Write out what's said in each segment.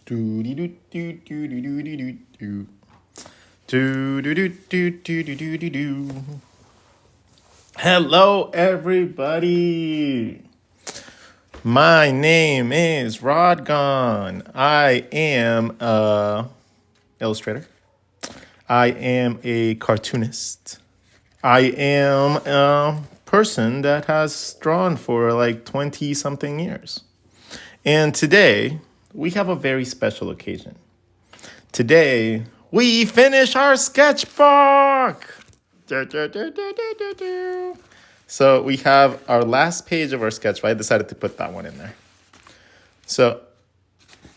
Do do do do do do do do do. Do do do do do do do do do. Hello, everybody. My name is RODGON. I am a illustrator. I am a cartoonist. I am a person that has drawn for like 20 something years. And today we have a very special occasion. Today we finish our sketchbook. So we have our last page of our sketchbook. I decided to put that one in there. So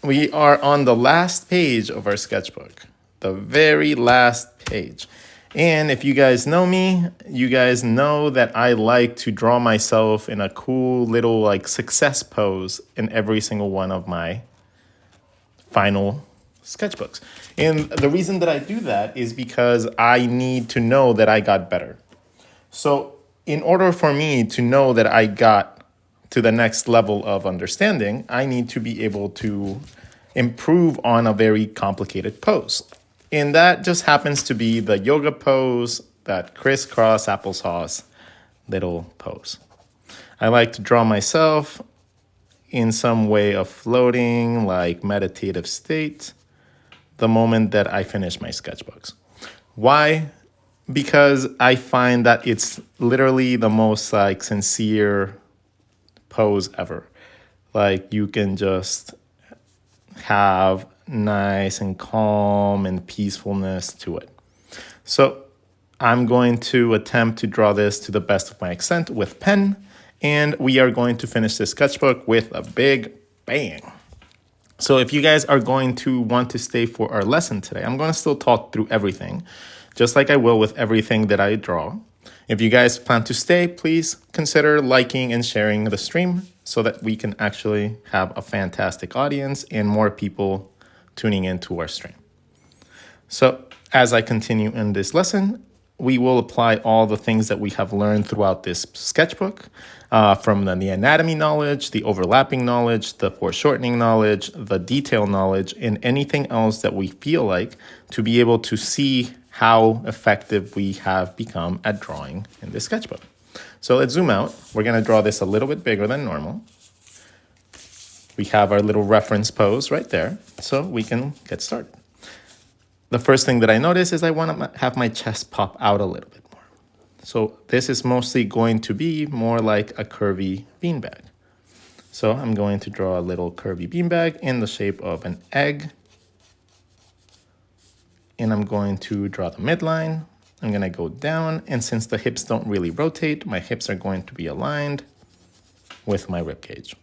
we are on the last page of our sketchbook, the very last page. And if you guys know me, you guys know that I like to draw myself in a cool little like success pose in every single one of my final sketchbooks. And the reason that I do that is because I need to know that I got better. So in order for me to know that I got to the next level of understanding, I need to be able to improve on a very complicated pose. And that just happens to be the yoga pose, that crisscross applesauce little pose. I like to draw myself in some way of floating, like meditative state, the moment that I finish my sketchbooks. Why? Because I find that it's literally the most like sincere pose ever. Like you can just have nice and calm and peacefulness to it. So I'm going to attempt to draw this to the best of my extent with pen, and we are going to finish this sketchbook with a big bang. So if you guys are going to want to stay for our lesson today, I'm going to still talk through everything, just like I will with everything that I draw. If you guys plan to stay, please consider liking and sharing the stream so that we can actually have a fantastic audience and more people tuning into our stream. So as I continue in this lesson, we will apply all the things that we have learned throughout this sketchbook, from the anatomy knowledge, the overlapping knowledge, the foreshortening knowledge, the detail knowledge, and anything else that we feel like to be able to see how effective we have become at drawing in this sketchbook. So let's zoom out. We're going to draw this a little bit bigger than normal. We have our little reference pose right there, so we can get started. The first thing that I notice is I want to have my chest pop out a little bit more. So this is mostly going to be more like a curvy beanbag. So I'm going to draw a little curvy beanbag in the shape of an egg. And I'm going to draw the midline. I'm going to go down, and since the hips don't really rotate, my hips are going to be aligned with my rib cage.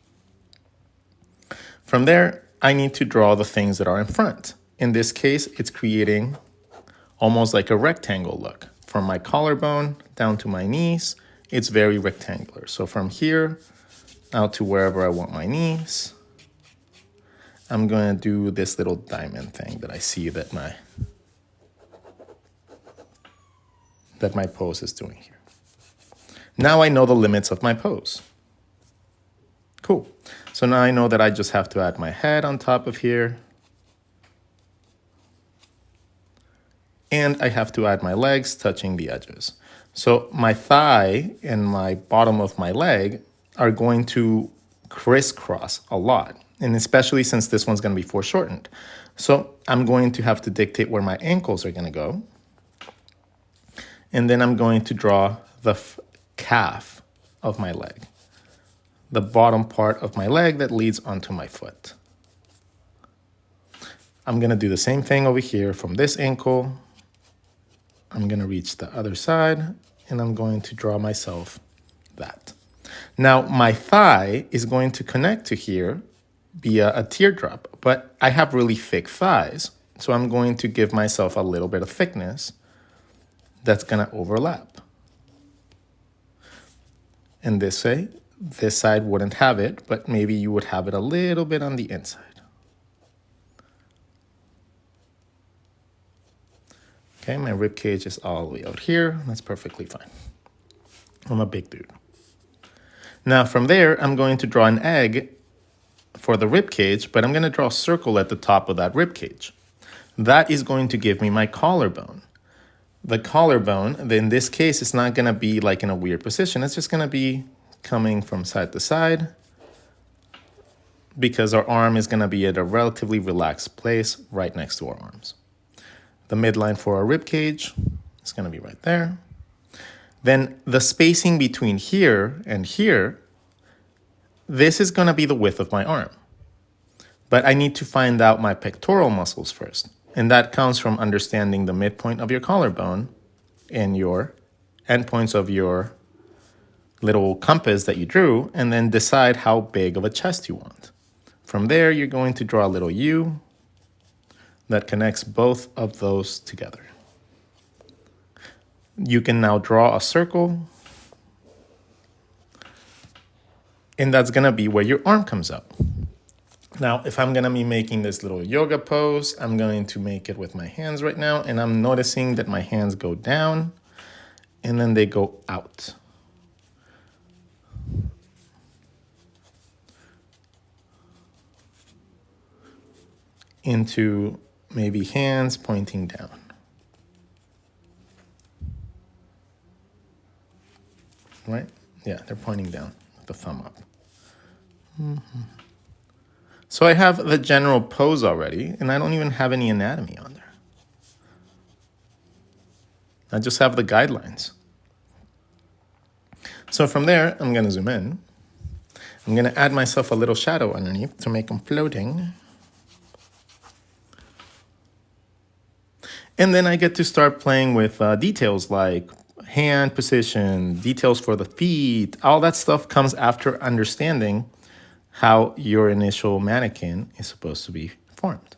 From there, I need to draw the things that are in front. In this case, it's creating almost like a rectangle look. From my collarbone down to my knees, it's very rectangular. So from here out to wherever I want my knees, I'm going to do this little diamond thing that I see that my pose is doing here. Now I know the limits of my pose. Cool. So now I know that I just have to add my head on top of here. And I have to add my legs touching the edges. So my thigh and my bottom of my leg are going to crisscross a lot. And especially since this one's going to be foreshortened. So I'm going to have to dictate where my ankles are going to go. And then I'm going to draw the calf of my leg, the bottom part of my leg that leads onto my foot. I'm going to do the same thing over here from this ankle. I'm going to reach the other side, and I'm going to draw myself that. Now, my thigh is going to connect to here via a teardrop, but I have really thick thighs, so I'm going to give myself a little bit of thickness that's going to overlap. And this way, this side wouldn't have it, but maybe you would have it a little bit on the inside. Okay, my rib cage is all the way out here. That's perfectly fine. I'm a big dude. Now from there, I'm going to draw an egg for the rib cage, but I'm going to draw a circle at the top of that rib cage. That is going to give me my collarbone. The collarbone, in this case, it's not going to be like in a weird position. It's just going to be coming from side to side because our arm is going to be at a relatively relaxed place right next to our arms. The midline for our rib cage is going to be right there. Then the spacing between here and here, this is going to be the width of my arm. But I need to find out my pectoral muscles first. And that comes from understanding the midpoint of your collarbone and your endpoints of your little compass that you drew, and then decide how big of a chest you want. From there, you're going to draw a little U that connects both of those together. You can now draw a circle, and that's going to be where your arm comes up. Now, if I'm going to be making this little yoga pose, I'm going to make it with my hands right now, and I'm noticing that my hands go down, and then they go out. Into maybe hands pointing down. Right? Yeah, they're pointing down with the thumb up. So I have the general pose already, and I don't even have any anatomy on there. I just have the guidelines. So from there, I'm going to zoom in. I'm going to add myself a little shadow underneath to make them floating. And then I get to start playing with details like hand position, details for the feet. All that stuff comes after understanding how your initial mannequin is supposed to be formed.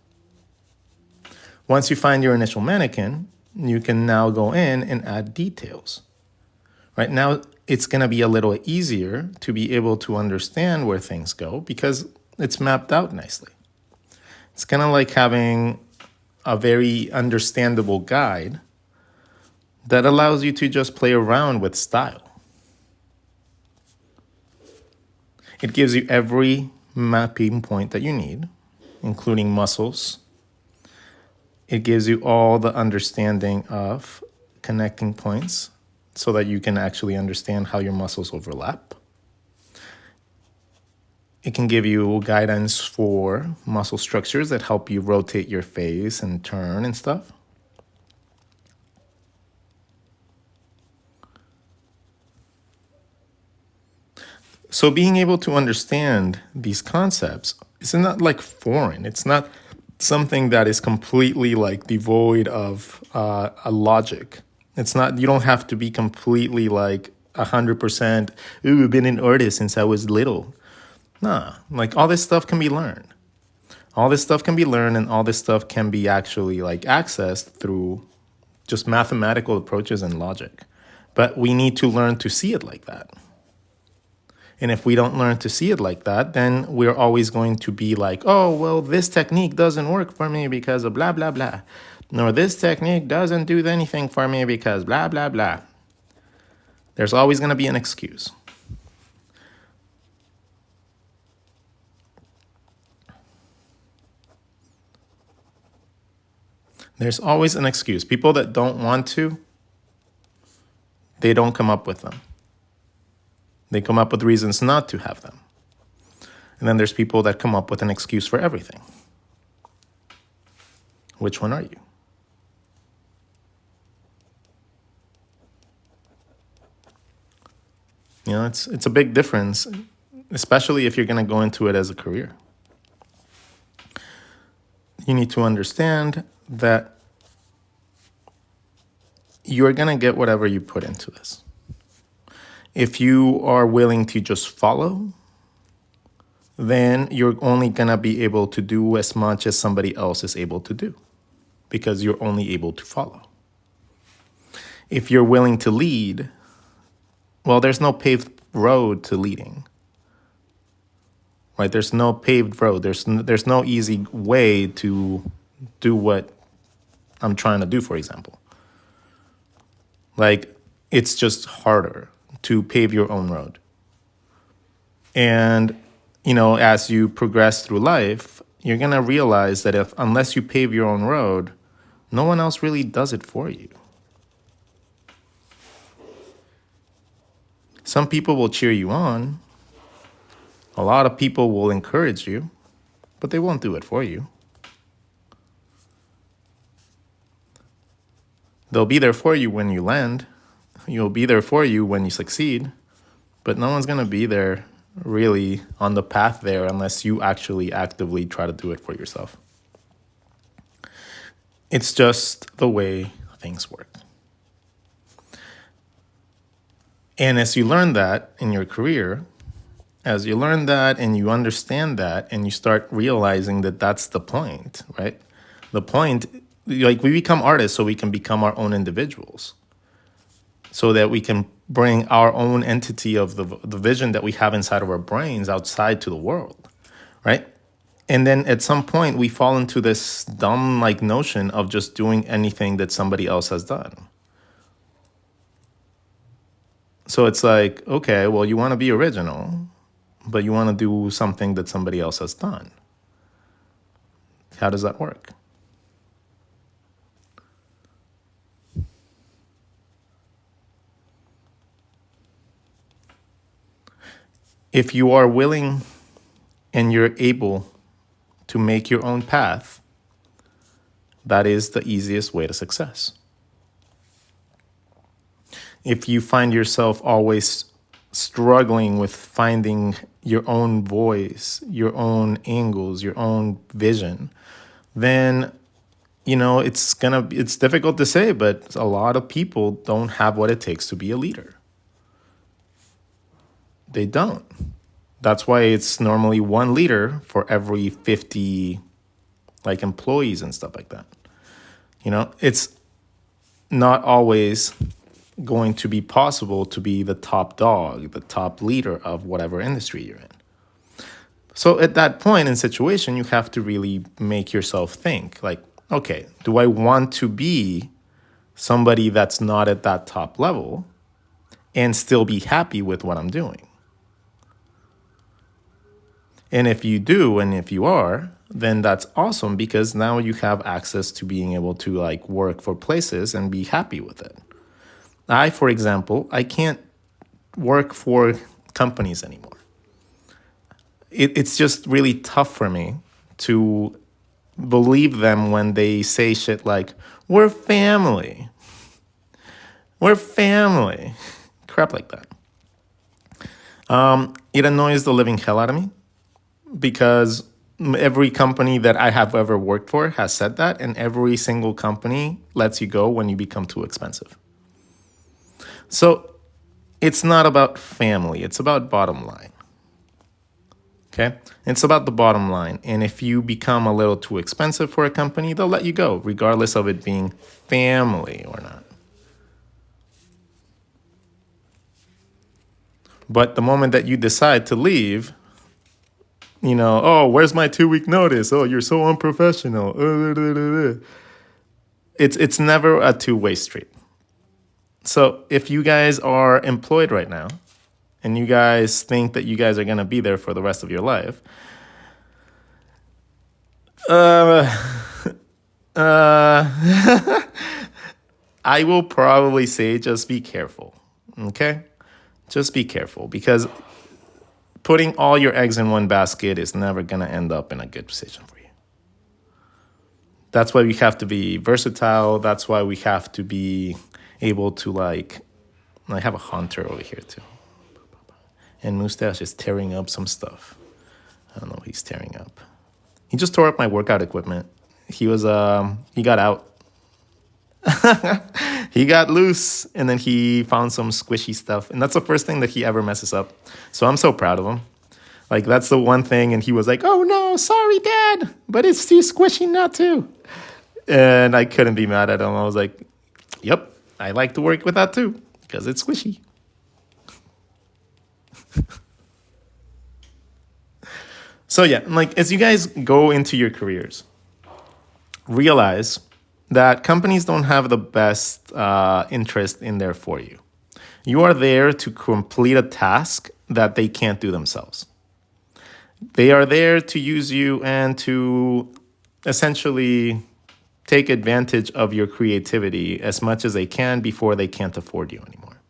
Once you find your initial mannequin, you can now go in and add details. Right now, it's going to be a little easier to be able to understand where things go because it's mapped out nicely. It's kind of like having a very understandable guide that allows you to just play around with style. It gives you every mapping point that you need, including muscles. It gives you all the understanding of connecting points so that you can actually understand how your muscles overlap. It can give you guidance for muscle structures that help you rotate your face and turn and stuff. So being able to understand these concepts is not like foreign. It's not something that is completely like devoid of a logic. It's not, you don't have to be completely like 100%, ooh, I've been an artist since I was little. Nah, like all this stuff can be learned. All this stuff can be learned, and all this stuff can be actually like accessed through just mathematical approaches and logic. But we need to learn to see it like that. And if we don't learn to see it like that, then we're always going to be like, oh, well, this technique doesn't work for me because of blah, blah, blah. Nor this technique doesn't do anything for me because blah, blah, blah. There's always going to be an excuse. There's always an excuse. People that don't want to, they don't come up with them. They come up with reasons not to have them. And then there's people that come up with an excuse for everything. Which one are you? You know, it's a big difference, especially if you're going to go into it as a career. You need to understand that you're going to get whatever you put into this. If you are willing to just follow, then you're only going to be able to do as much as somebody else is able to do because you're only able to follow. If you're willing to lead, well, there's no paved road to leading. Right? There's no paved road. There's no easy way to do what I'm trying to do, for example. Like, it's just harder to pave your own road. And as you progress through life, you're going to realize that unless you pave your own road, no one else really does it for you. Some people will cheer you on. A lot of people will encourage you, but they won't do it for you. They'll be there for you when you land. You'll be there for you when you succeed, but no one's going to be there really on the path there unless you actually actively try to do it for yourself. It's just the way things work. And as you learn that in your career, as you learn that and you understand that and you start realizing that that's the point, right? The point, like, we become artists so we can become our own individuals, so that we can bring our own entity of the vision that we have inside of our brains outside to the world, right? And then at some point we fall into this dumb notion of just doing anything that somebody else has done. So it's like, okay, well, you want to be original, but you want to do something that somebody else has done. How does that work? If you are willing and you're able to make your own path, that is the easiest way to success. If you find yourself always struggling with finding your own voice, your own angles, your own vision, then it's difficult to say, but a lot of people don't have what it takes to be a leader. They don't. That's why it's normally one leader for every 50 employees and stuff like that. It's not always going to be possible to be the top dog, the top leader of whatever industry you're in. So at that point in situation, you have to really make yourself think okay, do I want to be somebody that's not at that top level and still be happy with what I'm doing? And if you do, and if you are, then that's awesome, because now you have access to being able to work for places and be happy with it. For example, I can't work for companies anymore. It's just really tough for me to believe them when they say shit like, we're family. We're family. Crap like that. It annoys the living hell out of me, because every company that I have ever worked for has said that, and every single company lets you go when you become too expensive. So it's not about family, it's about bottom line. Okay? It's about the bottom line. And if you become a little too expensive for a company, they'll let you go, regardless of it being family or not. But the moment that you decide to leave, oh, where's my 2-week notice? Oh, you're so unprofessional. It's never a two-way street. So if you guys are employed right now and you guys think that you guys are going to be there for the rest of your life, I will probably say just be careful, okay? Just be careful, because putting all your eggs in one basket is never going to end up in a good position for you. That's why we have to be versatile. That's why we have to be able to I have a hunter over here too. And Mustache is tearing up some stuff. I don't know what he's tearing up. He just tore up my workout equipment. He got out. He got loose, and then he found some squishy stuff. And that's the first thing that he ever messes up. So I'm so proud of him. That's the one thing. And he was like, oh no, sorry, Dad, but it's too squishy not to. And I couldn't be mad at him. I was like, yep, I like to work with that too, because it's squishy. So yeah, as you guys go into your careers, realize that companies don't have the best interest in there for you. You are there to complete a task that they can't do themselves. They are there to use you and to essentially take advantage of your creativity as much as they can before they can't afford you anymore.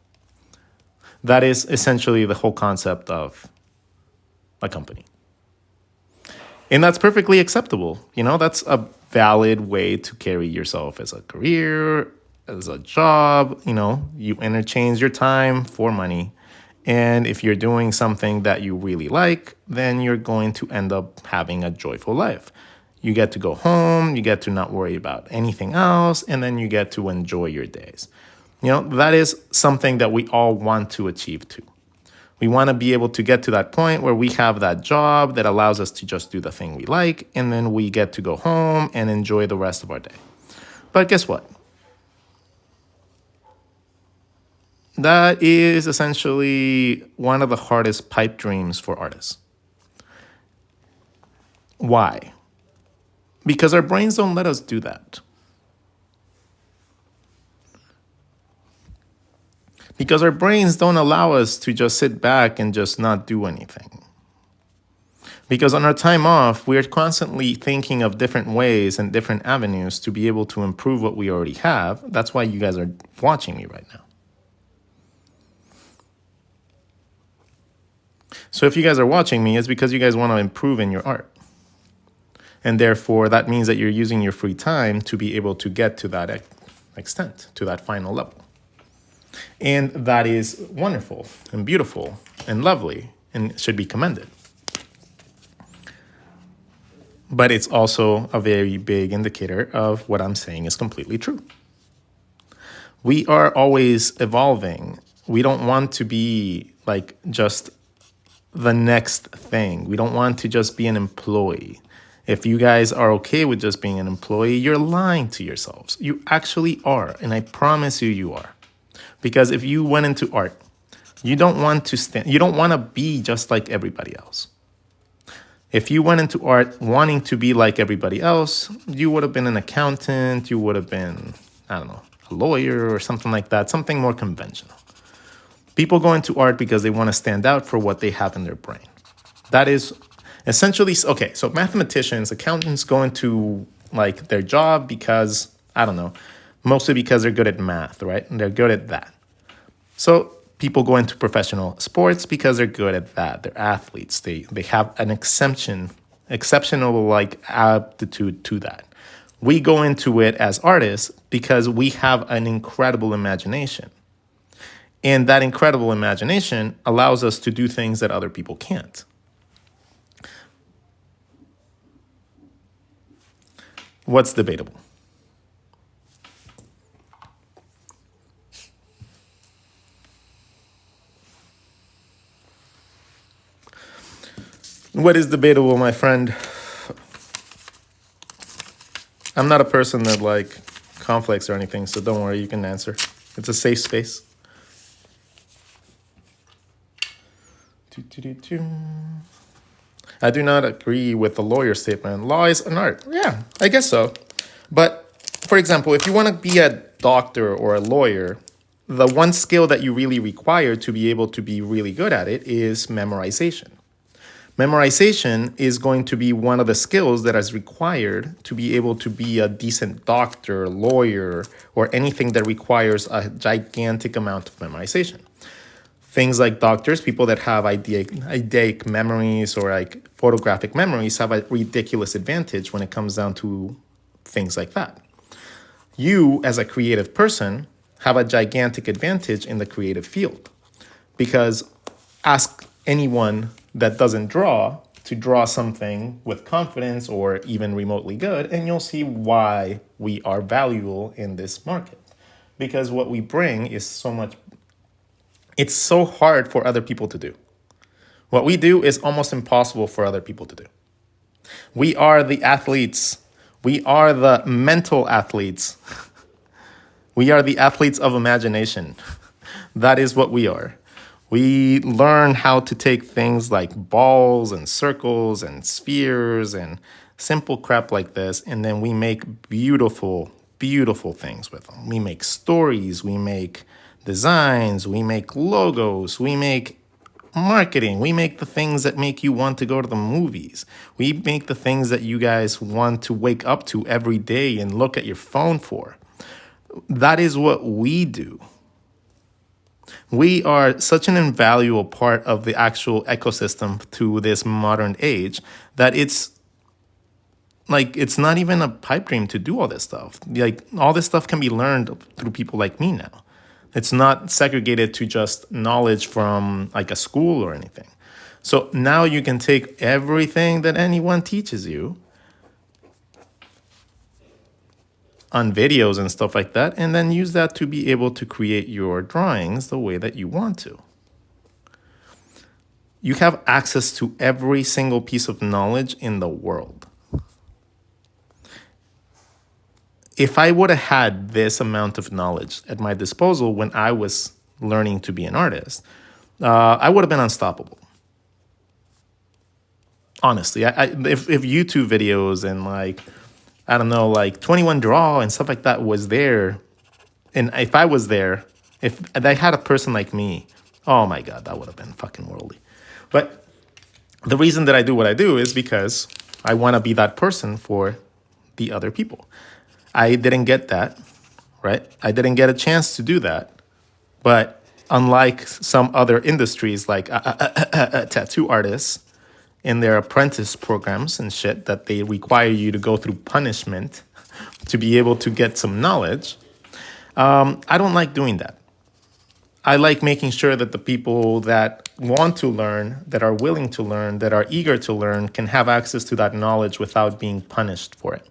That is essentially the whole concept of a company. And that's perfectly acceptable. You know, that's a valid way to carry yourself as a career, as a job. You know, you interchange your time for money. And if you're doing something that you really like, then you're going to end up having a joyful life. You get to go home, you get to not worry about anything else, and then you get to enjoy your days. You know, that is something that we all want to achieve too. We want to be able to get to that point where we have that job that allows us to just do the thing we like, and then we get to go home and enjoy the rest of our day. But guess what? That is essentially one of the hardest pipe dreams for artists. Why? Because our brains don't let us do that. Because our brains don't allow us to just sit back and just not do anything. Because on our time off, we're constantly thinking of different ways and different avenues to be able to improve what we already have. That's why you guys are watching me right now. So if you guys are watching me, it's because you guys want to improve in your art. And therefore, that means that you're using your free time to be able to get to that extent, to that final level. And that is wonderful and beautiful and lovely and should be commended. But it's also a very big indicator of what I'm saying is completely true. We are always evolving. We don't want to be like just the next thing. We don't want to just be an employee. If you guys are okay with just being an employee, you're lying to yourselves. You actually are, and I promise you, you are. Because if you went into art, you don't want to be just like everybody else. If you went into art wanting to be like everybody else, you would have been an accountant, you would have been, I don't know, a lawyer or something like that, something more conventional. People go into art because they want to stand out for what they have in their brain. That is essentially, okay, so mathematicians, accountants go into like their job because, I don't know, mostly because they're good at math, right? And they're good at that. So people go into professional sports because they're good at that. They're athletes. They have an exceptional like aptitude to that. We go into it as artists because we have an incredible imagination. And that incredible imagination allows us to do things that other people can't. What's debatable? What is debatable, my friend? I'm not a person that like conflicts or anything, so don't worry, you can answer. It's a safe space. I do not agree with the lawyer statement. Law is an art. Yeah, I guess so. But for example, if you want to be a doctor or a lawyer, the one skill that you really require to be able to be really good at it is memorization. Memorization is going to be one of the skills that is required to be able to be a decent doctor, lawyer, or anything that requires a gigantic amount of memorization. Things like doctors, people that have eidetic memories or like photographic memories have a ridiculous advantage when it comes down to things like that. You, as a creative person, have a gigantic advantage in the creative field because ask anyone that doesn't draw to draw something with confidence or even remotely good, and you'll see why we are valuable in this market. Because what we bring is so much, it's so hard for other people to do. What we do is almost impossible for other people to do. We are the athletes. We are the mental athletes. We are the athletes of imagination. That is what we are. We learn how to take things like balls and circles and spheres and simple crap like this, and then we make beautiful, beautiful things with them. We make stories, we make designs, we make logos, we make marketing. We make the things that make you want to go to the movies. We make the things that you guys want to wake up to every day and look at your phone for. That is what we do. We are such an invaluable part of the actual ecosystem to this modern age that it's like, it's not even a pipe dream to do all this stuff. Like, all this stuff can be learned through people like me now. It's not segregated to just knowledge from like a school or anything. So now you can take everything that anyone teaches you on videos and stuff like that, and then use that to be able to create your drawings the way that you want to. You have access to every single piece of knowledge in the world. If I would have had this amount of knowledge at my disposal when I was learning to be an artist, I would have been unstoppable. Honestly, if YouTube videos and like, I don't know, like 21 Draw and stuff like that was there, and if I was there, if they had a person like me, oh my God, that would have been fucking worldly. But the reason that I do what I do is because I want to be that person for the other people. I didn't get that, right? I didn't get a chance to do that. But unlike some other industries like tattoo artists in their apprentice programs and shit that they require you to go through punishment to be able to get some knowledge, I don't like doing that. I like making sure that the people that want to learn, that are willing to learn, that are eager to learn can have access to that knowledge without being punished for it.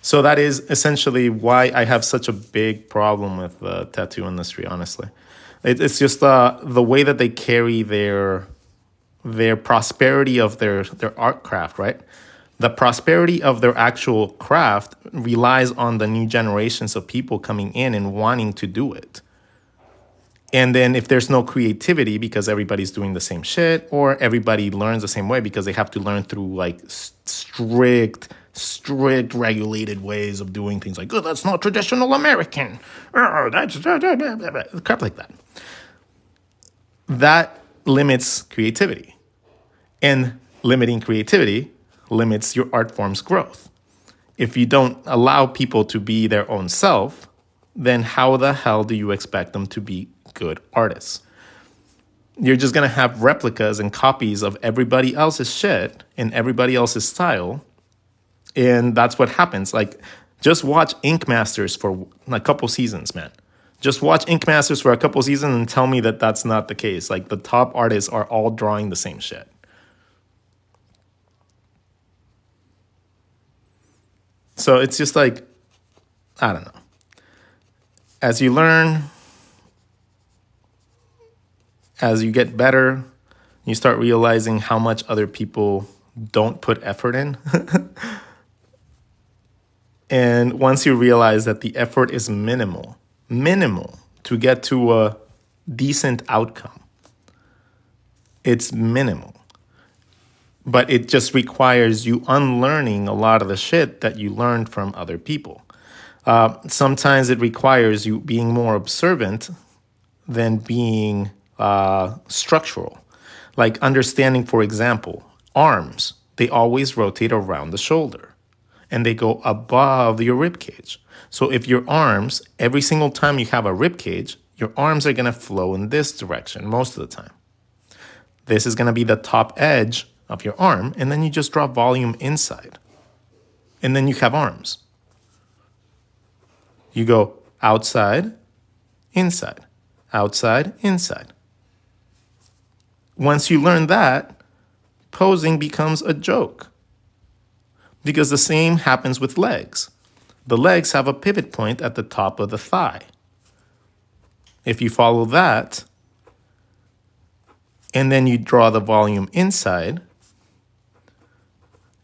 So that is essentially why I have such a big problem with the tattoo industry, honestly. It's just the way that they carry their prosperity of their art craft, right? The prosperity of their actual craft relies on the new generations of people coming in and wanting to do it. And then if there's no creativity because everybody's doing the same shit, or everybody learns the same way because they have to learn through like strict regulated ways of doing things, like, oh, that's not traditional American. Oh, that's crap like that. That limits creativity. And limiting creativity limits your art form's growth. If you don't allow people to be their own self, then how the hell do you expect them to be good artists? You're just going to have replicas and copies of everybody else's shit in everybody else's style. And that's what happens. Like, just watch Ink Masters for a couple seasons, man. Just watch Ink Masters for a couple seasons and tell me that that's not the case. Like, the top artists are all drawing the same shit. So it's just like, I don't know. As you learn, as you get better, you start realizing how much other people don't put effort in. And once you realize that the effort is minimal to get to a decent outcome, it's minimal. But it just requires you unlearning a lot of the shit that you learned from other people. Sometimes it requires you being more observant than being structural. Like understanding, for example, arms, they always rotate around the shoulder and they go above your rib cage. So if your arms, every single time you have a rib cage, your arms are going to flow in this direction most of the time. This is going to be the top edge of your arm, and then you just draw volume inside. And then you have arms. You go outside, inside, outside, inside. Once you learn that, posing becomes a joke. Because the same happens with legs. The legs have a pivot point at the top of the thigh. If you follow that, and then you draw the volume inside,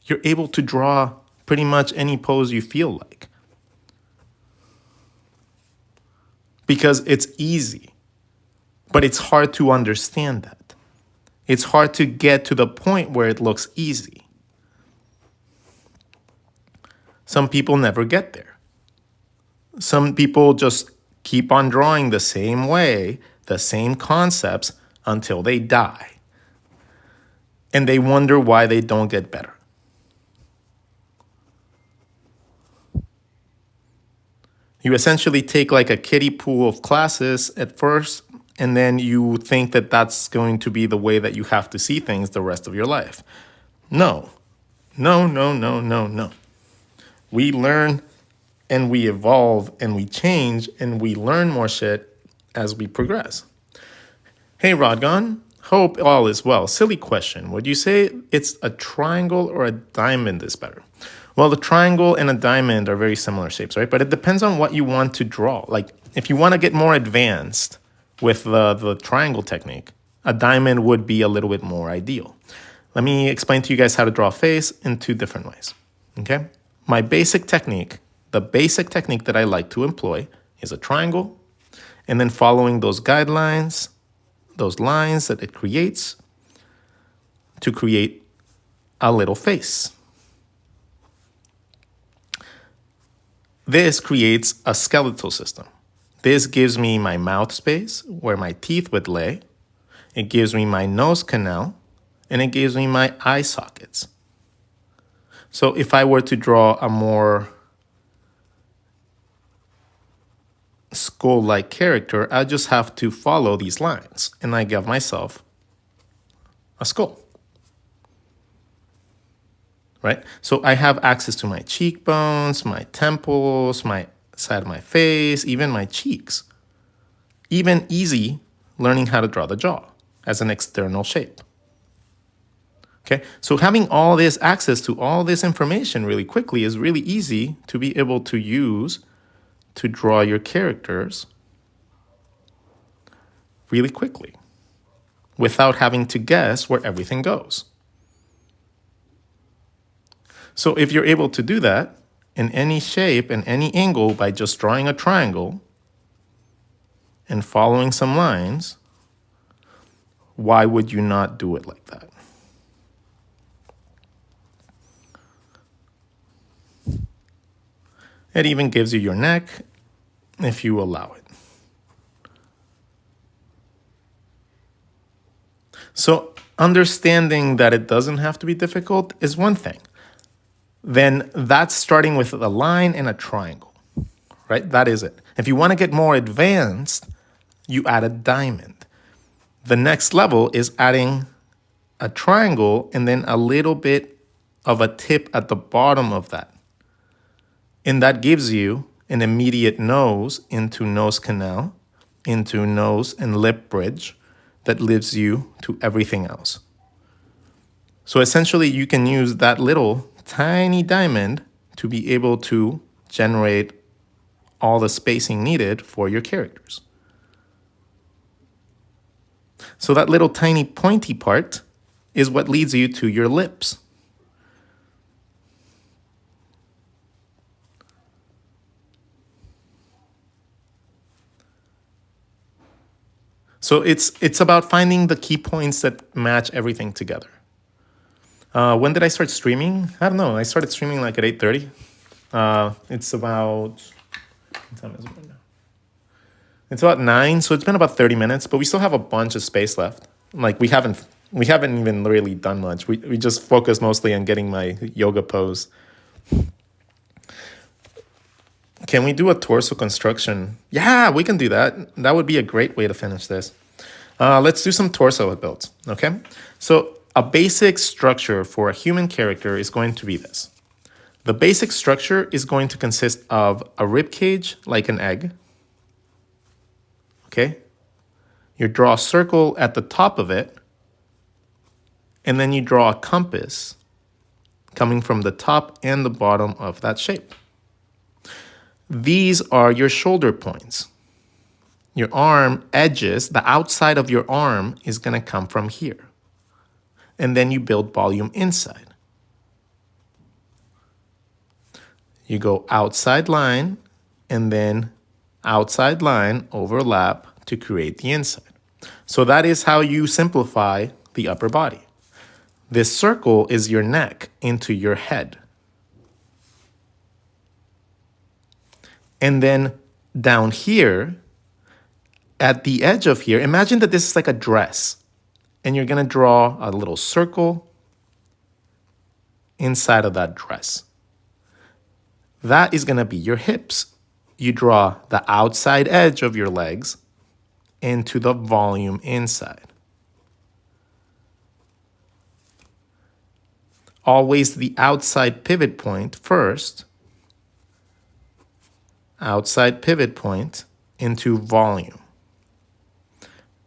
you're able to draw pretty much any pose you feel like. Because it's easy, but it's hard to understand that. It's hard to get to the point where it looks easy. Some people never get there. Some people just keep on drawing the same way the same concepts until they die. And they wonder why they don't get better. You essentially take like a kiddie pool of classes at first, and then you think that that's going to be the way that you have to see things the rest of your life. No, no, no, no, no, no. We learn and we evolve and we change and we learn more shit as we progress. Hey, RODGON, hope all is well. Silly question. Would you say it's a triangle or a diamond is better? Well, the triangle and a diamond are very similar shapes, right? But it depends on what you want to draw. Like, if you want to get more advanced with the triangle technique, a diamond would be a little bit more ideal. Let me explain to you guys how to draw a face in two different ways, okay? My basic technique, the basic technique that I like to employ is a triangle, and then following those guidelines, those lines that it creates to create a little face. This creates a skeletal system. This gives me my mouth space where my teeth would lay. It gives me my nose canal, and it gives me my eye sockets. So if I were to draw a more skull-like character, I just have to follow these lines, and I give myself a skull. Right? So I have access to my cheekbones, my temples, my side of my face, even my cheeks. Even easy learning how to draw the jaw as an external shape. Okay, so having all this access to all this information really quickly is really easy to be able to use to draw your characters really quickly without having to guess where everything goes. So if you're able to do that in any shape and any angle by just drawing a triangle and following some lines, why would you not do it like that? It even gives you your neck if you allow it. So understanding that it doesn't have to be difficult is one thing. Then that's starting with a line and a triangle, right? That is it. If you want to get more advanced, you add a diamond. The next level is adding a triangle and then a little bit of a tip at the bottom of that. And that gives you an immediate nose into nose canal, into nose and lip bridge that leads you to everything else. So essentially you can use that little tiny diamond to be able to generate all the spacing needed for your characters. So that little tiny pointy part is what leads you to your lips. So it's about finding the key points that match everything together. When did I start streaming? I don't know. I started streaming like at 8:30. It's about, what time is it right now? It's about 9, so it's been about 30 minutes, but we still have a bunch of space left. Like we haven't even really done much. We just focus mostly on getting my yoga pose. Can we do a torso construction? Yeah, we can do that. That would be a great way to finish this. Let's do some torso builds, okay? So a basic structure for a human character is going to be this. The basic structure is going to consist of a rib cage like an egg, okay? You draw a circle at the top of it, and then you draw a compass coming from the top and the bottom of that shape. These are your shoulder points. Your arm edges, the outside of your arm is going to come from here. And then you build volume inside. You go outside line and then outside line overlap to create the inside. So that is how you simplify the upper body. This circle is your neck into your head. And then down here, at the edge of here, imagine that this is like a dress. And you're going to draw a little circle inside of that dress. That is going to be your hips. You draw the outside edge of your legs into the volume inside. Always the outside pivot point first. Outside pivot point into volume.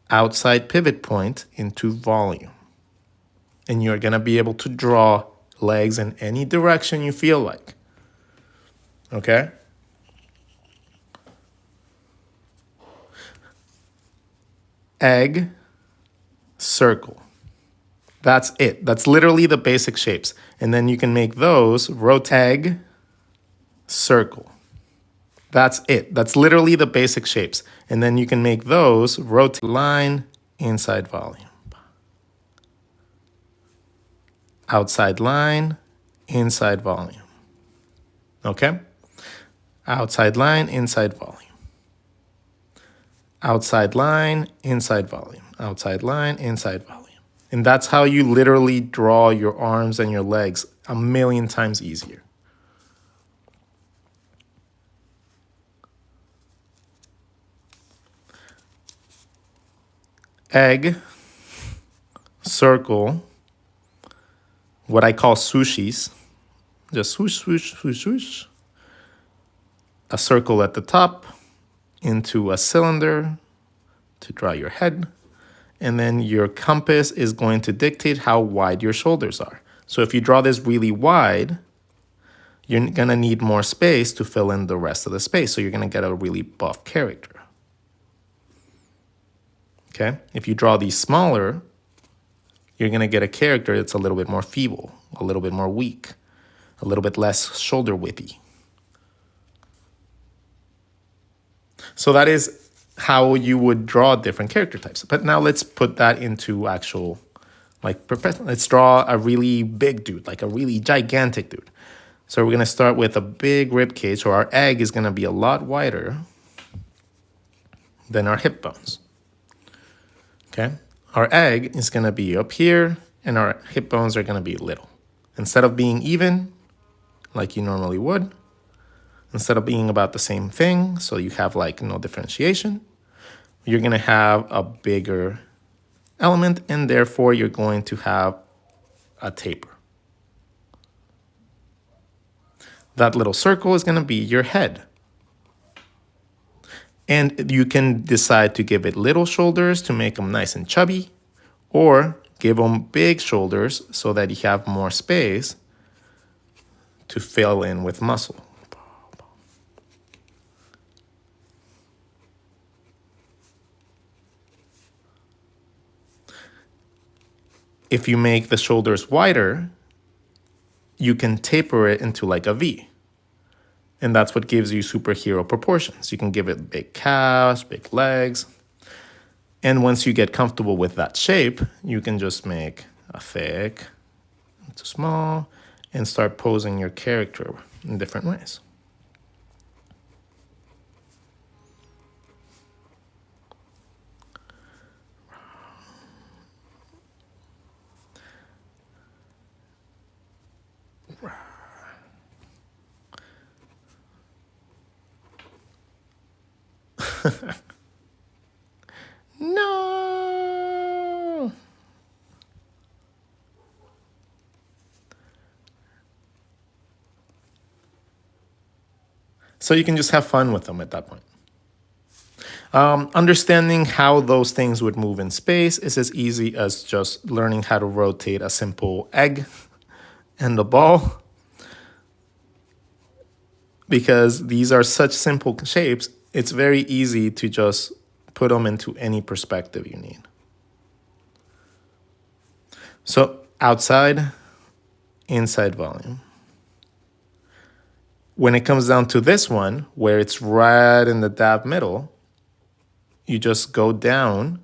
Outside pivot point into volume. And you're going to be able to draw legs in any direction you feel like. Okay? Egg, circle. That's it. That's literally the basic shapes. And then you can make those egg, circle. That's it. That's literally the basic shapes. And then you can make those rotate line, inside volume. Outside line, inside volume. Okay? Outside line, inside volume. Outside line, inside volume. Outside line, inside volume. And that's how you literally draw your arms and your legs a million times easier. Egg, circle, what I call sushis. Just swoosh, swoosh, swoosh, swoosh. A circle at the top into a cylinder to draw your head. And then your compass is going to dictate how wide your shoulders are. So if you draw this really wide, you're going to need more space to fill in the rest of the space. So you're going to get a really buff character. Okay? If you draw these smaller, you're going to get a character that's a little bit more feeble, a little bit more weak, a little bit less shoulder widthy. So that is how you would draw different character types. But now let's put that into actual, let's draw a really big dude, like a really gigantic dude. So we're going to start with a big rib cage. So our egg is going to be a lot wider than our hip bones. Okay? Our egg is going to be up here, and our hip bones are going to be little. Instead of being even, like you normally would, instead of being about the same thing, so you have like no differentiation, you're going to have a bigger element, and therefore you're going to have a taper. That little circle is going to be your head. And you can decide to give it little shoulders to make them nice and chubby, or give them big shoulders so that you have more space to fill in with muscle. If you make the shoulders wider, you can taper it into like a V. And that's what gives you superhero proportions. You can give it big calves, big legs. And once you get comfortable with that shape, you can just make a thick into small and start posing your character in different ways. No. So you can just have fun with them at that point. Understanding how those things would move in space is as easy as just learning how to rotate a simple egg and a ball. Because these are such simple shapes, it's very easy to just put them into any perspective you need. So outside, inside volume. When it comes down to this one, where it's right in the dab middle, you just go down,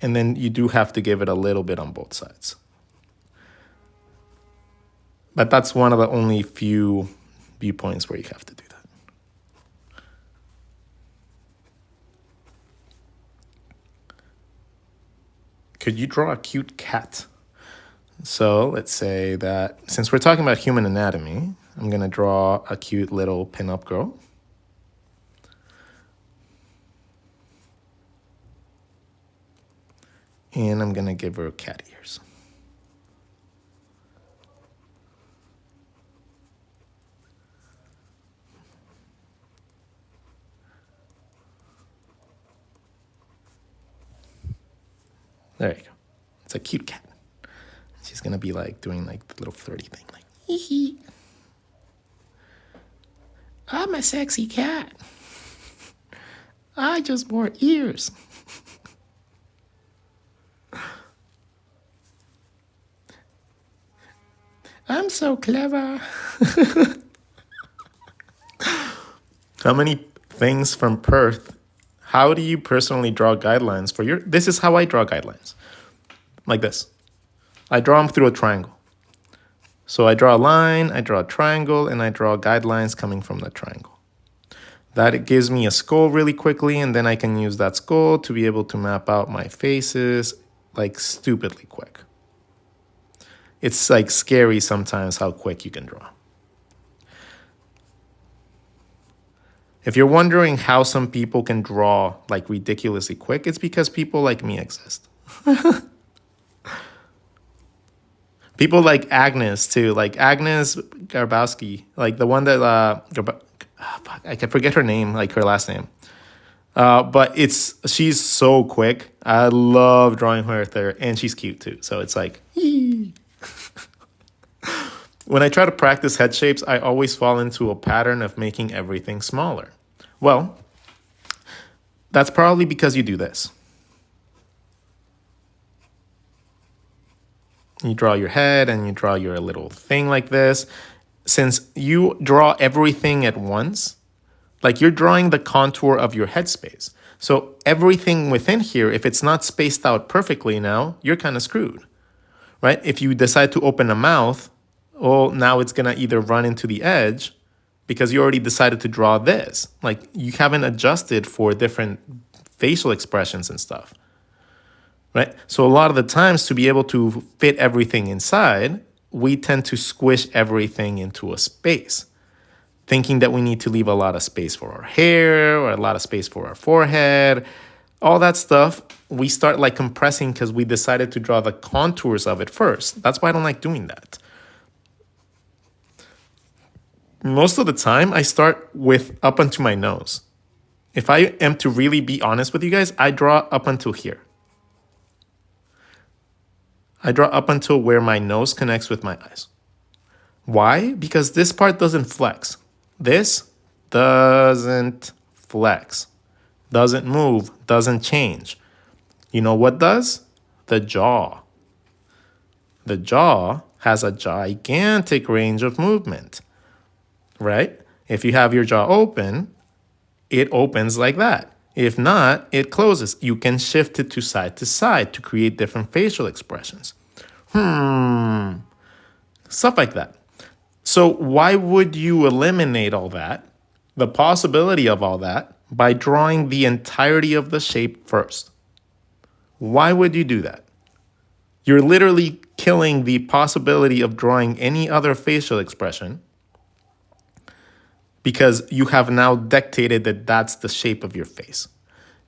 and then you do have to give it a little bit on both sides. But that's one of the only few viewpoints where you have to do that. could you draw a cute cat? So let's say that since we're talking about human anatomy, I'm going to draw a cute little pinup girl. And I'm going to give her cat ears. There you go. It's a cute cat. She's going to be like doing like the little flirty thing. Like, hee hee. I'm a sexy cat. I just wore ears. I'm so clever. How many things from Perth? How do you personally draw guidelines for your... This is how I draw guidelines. Like this. I draw them through a triangle. So I draw a line, I draw a triangle, and I draw guidelines coming from the triangle. That it gives me a skull really quickly, and then I can use that skull to be able to map out my faces like stupidly quick. It's like scary sometimes how quick you can draw. If you're wondering how some people can draw like ridiculously quick, it's because people like me exist. People like Agnes too, like Agnes Garbowski, like the one that I can forget her name, like her last name. But she's so quick. I love drawing her there, and she's cute too. So it's like, yee. When I try to practice head shapes, I always fall into a pattern of making everything smaller. Well, that's probably because you do this. You draw your head and you draw your little thing like this. Since you draw everything at once, like you're drawing the contour of your head space. So everything within here, if it's not spaced out perfectly now, you're kind of screwed, right? If you decide to open a mouth, well, now it's going to either run into the edge because you already decided to draw this. Like you haven't adjusted for different facial expressions and stuff. Right? So a lot of the times to be able to fit everything inside, we tend to squish everything into a space, thinking that we need to leave a lot of space for our hair or a lot of space for our forehead, all that stuff. We start like compressing because we decided to draw the contours of it first. That's why I don't like doing that. Most of the time, I start with up until my nose. If I am to really be honest with you guys, I draw up until here. I draw up until where my nose connects with my eyes. Why? Because this part doesn't flex. This doesn't flex, doesn't move, doesn't change. You know what does? The jaw. The jaw has a gigantic range of movement, right? If you have your jaw open, it opens like that. If not, it closes. You can shift it to side to create different facial expressions. Stuff like that. So why would you eliminate all that, the possibility of all that, by drawing the entirety of the shape first? Why would you do that? You're literally killing the possibility of drawing any other facial expression because you have now dictated that that's the shape of your face.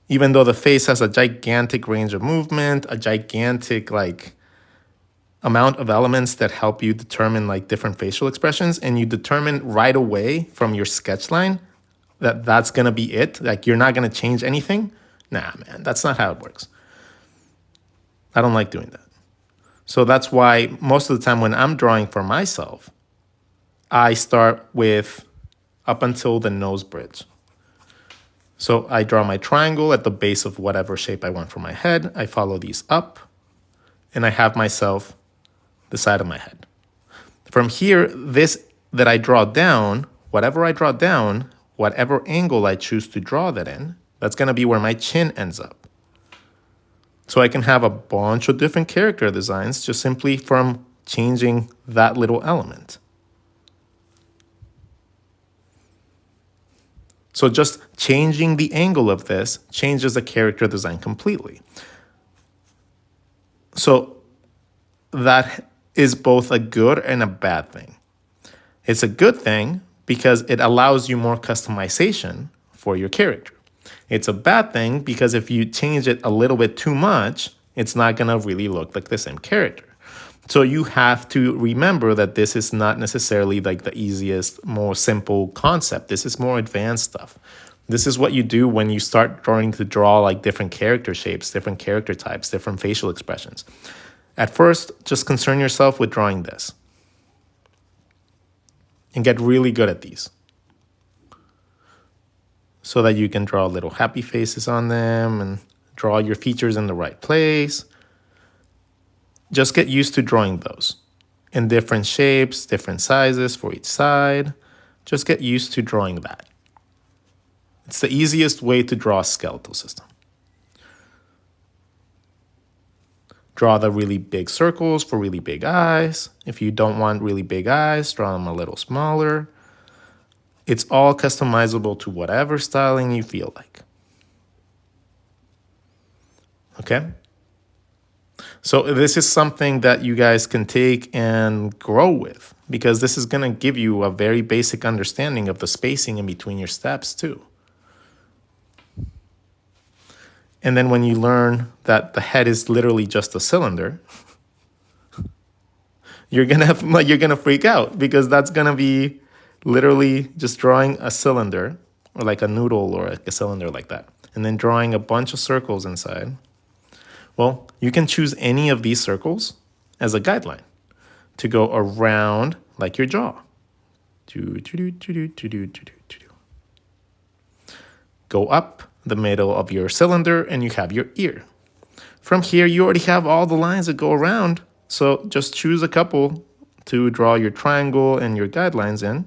Even though the face has a gigantic range of movement, a gigantic like amount of elements that help you determine like different facial expressions, and you determine right away from your sketch line that that's going to be it. Like you're not going to change anything. Nah, man, that's not how it works. I don't like doing that. So that's why most of the time when I'm drawing for myself, I start with up until the nose bridge. So I draw my triangle at the base of whatever shape I want for my head. I follow these up, and I have myself the side of my head. From here, this that I draw down, whatever I draw down, whatever angle I choose to draw that in, that's going to be where my chin ends up. So I can have a bunch of different character designs just simply from changing that little element. So just changing the angle of this changes the character design completely. So that is both a good and a bad thing. It's a good thing because it allows you more customization for your character. It's a bad thing because if you change it a little bit too much, it's not going to really look like the same character. So you have to remember that this is not necessarily like the easiest, more simple concept. This is more advanced stuff. This is what you do when you start trying to draw like different character shapes, different character types, different facial expressions. At first, just concern yourself with drawing this and get really good at these so that you can draw little happy faces on them and draw your features in the right place. Just get used to drawing those in different shapes, different sizes for each side. Just get used to drawing that. It's the easiest way to draw a skeletal system. Draw the really big circles for really big eyes. If you don't want really big eyes, draw them a little smaller. It's all customizable to whatever styling you feel like. Okay? So this is something that you guys can take and grow with, because this is going to give you a very basic understanding of the spacing in between your steps too. And then when you learn that the head is literally just a cylinder, you're gonna freak out, because that's gonna be literally just drawing a cylinder, or like a noodle or like a cylinder like that, and then drawing a bunch of circles inside. Well, you can choose any of these circles as a guideline to go around like your jaw. Go up the middle of your cylinder and you have your ear. From here, you already have all the lines that go around. So just choose a couple to draw your triangle and your guidelines in,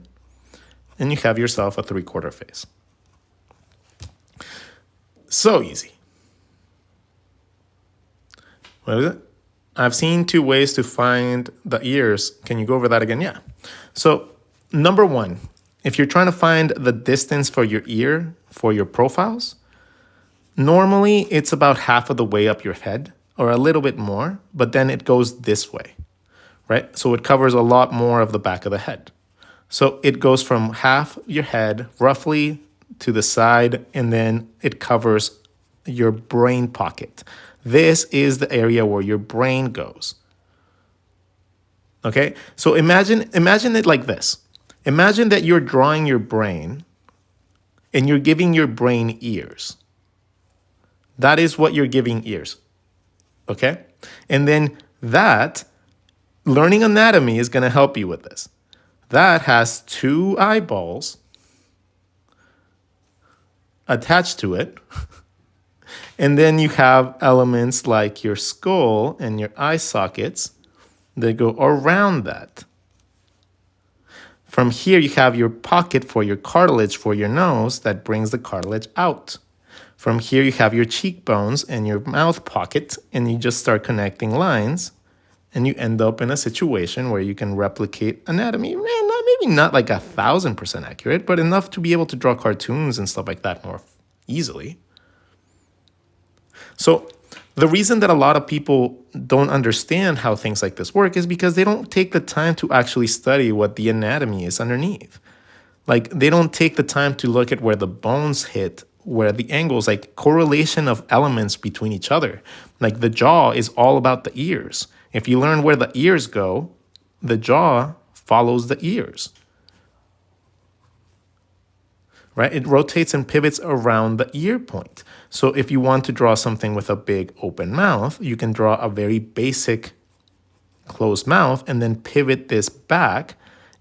and you have yourself a 3/4 face. So easy. What is it? I've seen 2 ways to find the ears. Can you go over that again? Yeah. So number 1, if you're trying to find the distance for your ear for your profiles, normally it's about half of the way up your head or a little bit more, but then it goes this way, right? So it covers a lot more of the back of the head. So it goes from half your head roughly to the side, and then it covers your brain pocket. This is the area where your brain goes. Okay, so imagine it like this. Imagine that you're drawing your brain and you're giving your brain ears. That is what you're giving ears. Okay, and then that, learning anatomy is going to help you with this. That has 2 eyeballs attached to it. And then you have elements like your skull and your eye sockets that go around that. From here, you have your pocket for your cartilage for your nose that brings the cartilage out. From here, you have your cheekbones and your mouth pocket, and you just start connecting lines, and you end up in a situation where you can replicate anatomy. Maybe not like 1,000% accurate, but enough to be able to draw cartoons and stuff like that more easily. So the reason that a lot of people don't understand how things like this work is because they don't take the time to actually study what the anatomy is underneath. Like, they don't take the time to look at where the bones hit, where the angles, like correlation of elements between each other. Like, the jaw is all about the ears. If you learn where the ears go, the jaw follows the ears. Right? It rotates and pivots around the ear point. So if you want to draw something with a big open mouth, you can draw a very basic closed mouth and then pivot this back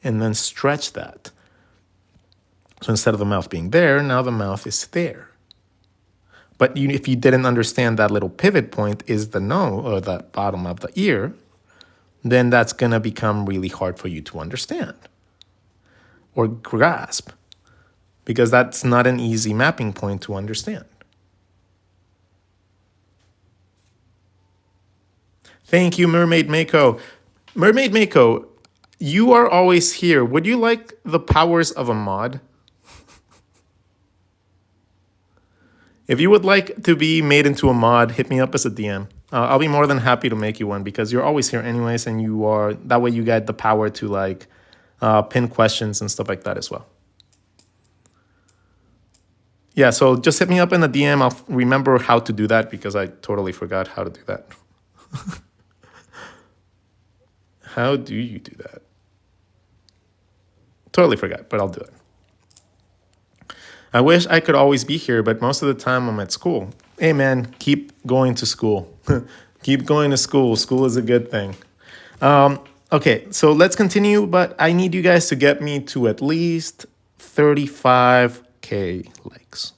and then stretch that. So instead of the mouth being there, now the mouth is there. But if you didn't understand that little pivot point is the nose or the bottom of the ear, then that's going to become really hard for you to understand or grasp, because that's not an easy mapping point to understand. Thank you, Mermaid Mako. Mermaid Mako, you are always here. Would you like the powers of a mod? If you would like to be made into a mod, hit me up as a DM. I'll be more than happy to make you one because you're always here anyways, and that way you get the power to like pin questions and stuff like that as well. Yeah, so just hit me up in the DM. I'll remember how to do that because I totally forgot how to do that. How do you do that? Totally forgot, but I'll do it. I wish I could always be here, but most of the time I'm at school. Hey man, keep going to school. Keep going to school. School is a good thing. Okay, so let's continue, but I need you guys to get me to at least 35K likes.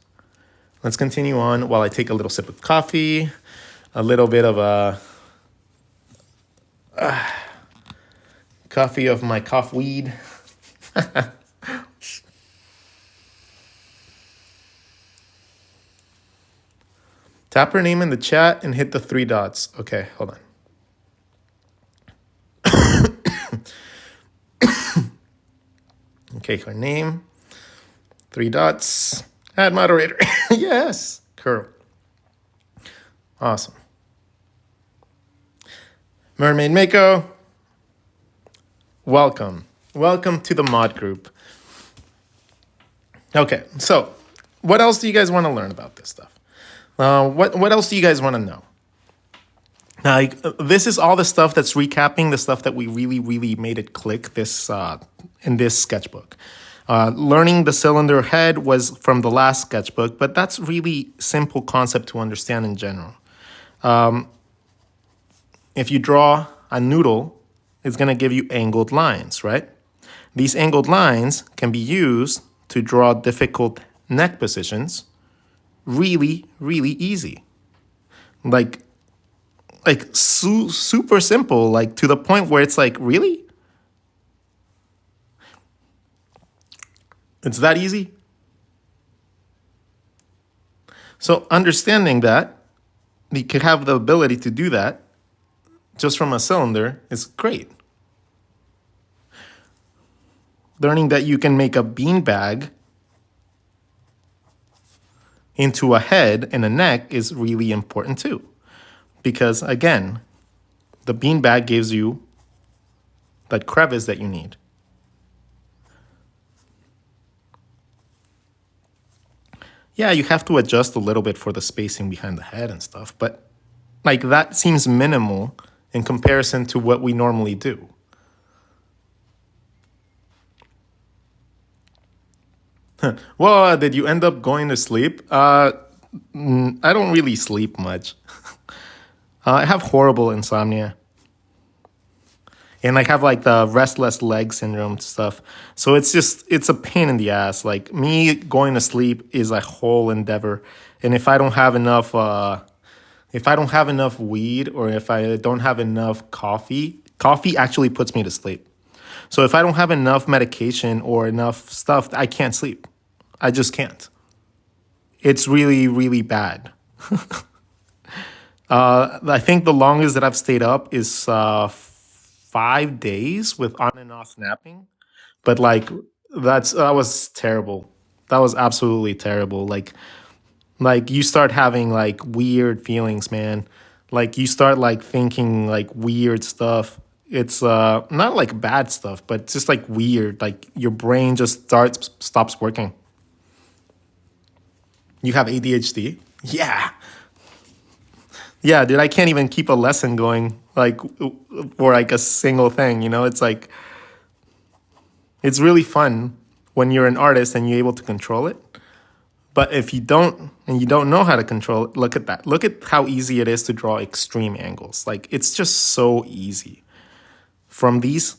Let's continue on while I take a little sip of coffee, a little bit of a coffee of my cough weed. Tap her name in the chat and hit the 3 dots. Okay, hold on. Okay, her name, 3 dots, add moderator. Yes, cool. Awesome. Mermaid Mako, welcome. Welcome to the mod group. Okay, so what else do you guys want to learn about this stuff? What else do you guys want to know? Now, this is all the stuff that's recapping the stuff that we really made it click this in this sketchbook. Learning the cylinder head was from the last sketchbook, but that's really simple concept to understand in general. If you draw a noodle, it's going to give you angled lines, right? These angled lines can be used to draw difficult neck positions really easy. Like super simple, like to the point where it's like, really? It's that easy? So understanding that you could have the ability to do that just from a cylinder is great. Learning that you can make a beanbag into a head and a neck is really important too. Because again, the beanbag gives you that crevice that you need. Yeah, you have to adjust a little bit for the spacing behind the head and stuff, but like that seems minimal in comparison to what we normally do. Well, did you end up going to sleep? I don't really sleep much. I have horrible insomnia. And I have like the restless leg syndrome stuff. So it's a pain in the ass. Like me going to sleep is a whole endeavor. And if I don't have enough weed or if I don't have enough coffee actually puts me to sleep. So if I don't have enough medication or enough stuff, I can't sleep. I just can't. It's really bad. I think the longest that I've stayed up is 5 days with on and off napping. But like that was terrible. That was absolutely terrible. Like you start having like weird feelings, man. Like you start like thinking like weird stuff. It's not like bad stuff, but it's just like weird. Like your brain just stops working. You have ADHD? Yeah. Yeah, dude, I can't even keep a lesson going like for like a single thing, you know? It's like it's really fun when you're an artist and you're able to control it. But if you don't and you don't know how to control it, look at that. Look at how easy it is to draw extreme angles. Like it's just so easy. From these,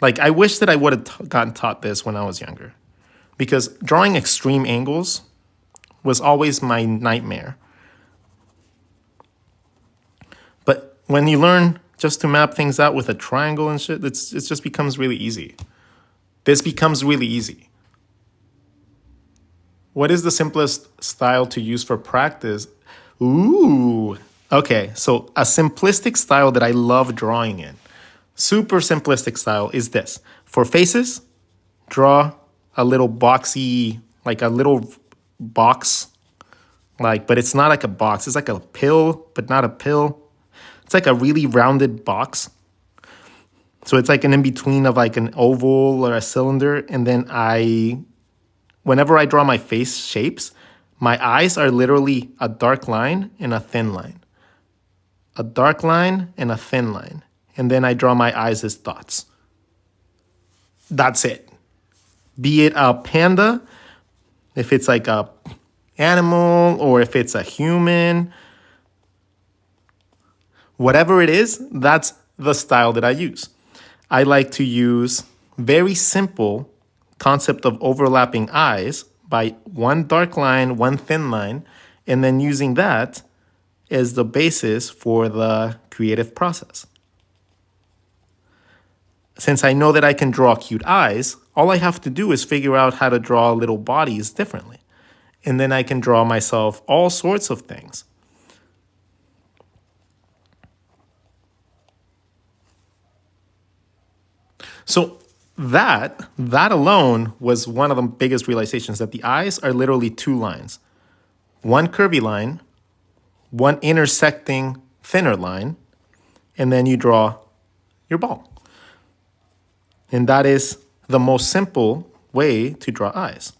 like I wish that I would have gotten taught this when I was younger, because drawing extreme angles was always my nightmare. But when you learn just to map things out with a triangle and shit, it just becomes really easy. This becomes really easy. What is the simplest style to use for practice? Ooh, okay. So a simplistic style that I love drawing in, super simplistic style is this. For faces, draw a little boxy, like a little box, Like, but it's not like a box. It's like a pill, but not a pill. It's like a really rounded box. So it's like an in-between of like an oval or a cylinder. And then whenever I draw my face shapes, my eyes are literally a dark line and a thin line. A dark line and a thin line. And then I draw my eyes as dots. That's it. Be it a panda, if it's like a animal, or if it's a human, whatever it is, that's the style that I use. I like to use very simple concept of overlapping eyes by one dark line, one thin line, and then using that as the basis for the creative process. Since I know that I can draw cute eyes, all I have to do is figure out how to draw little bodies differently. And then I can draw myself all sorts of things. So that alone was one of the biggest realizations, that the eyes are literally two lines. One curvy line, one intersecting thinner line, and then you draw your ball. And that is the most simple way to draw eyes.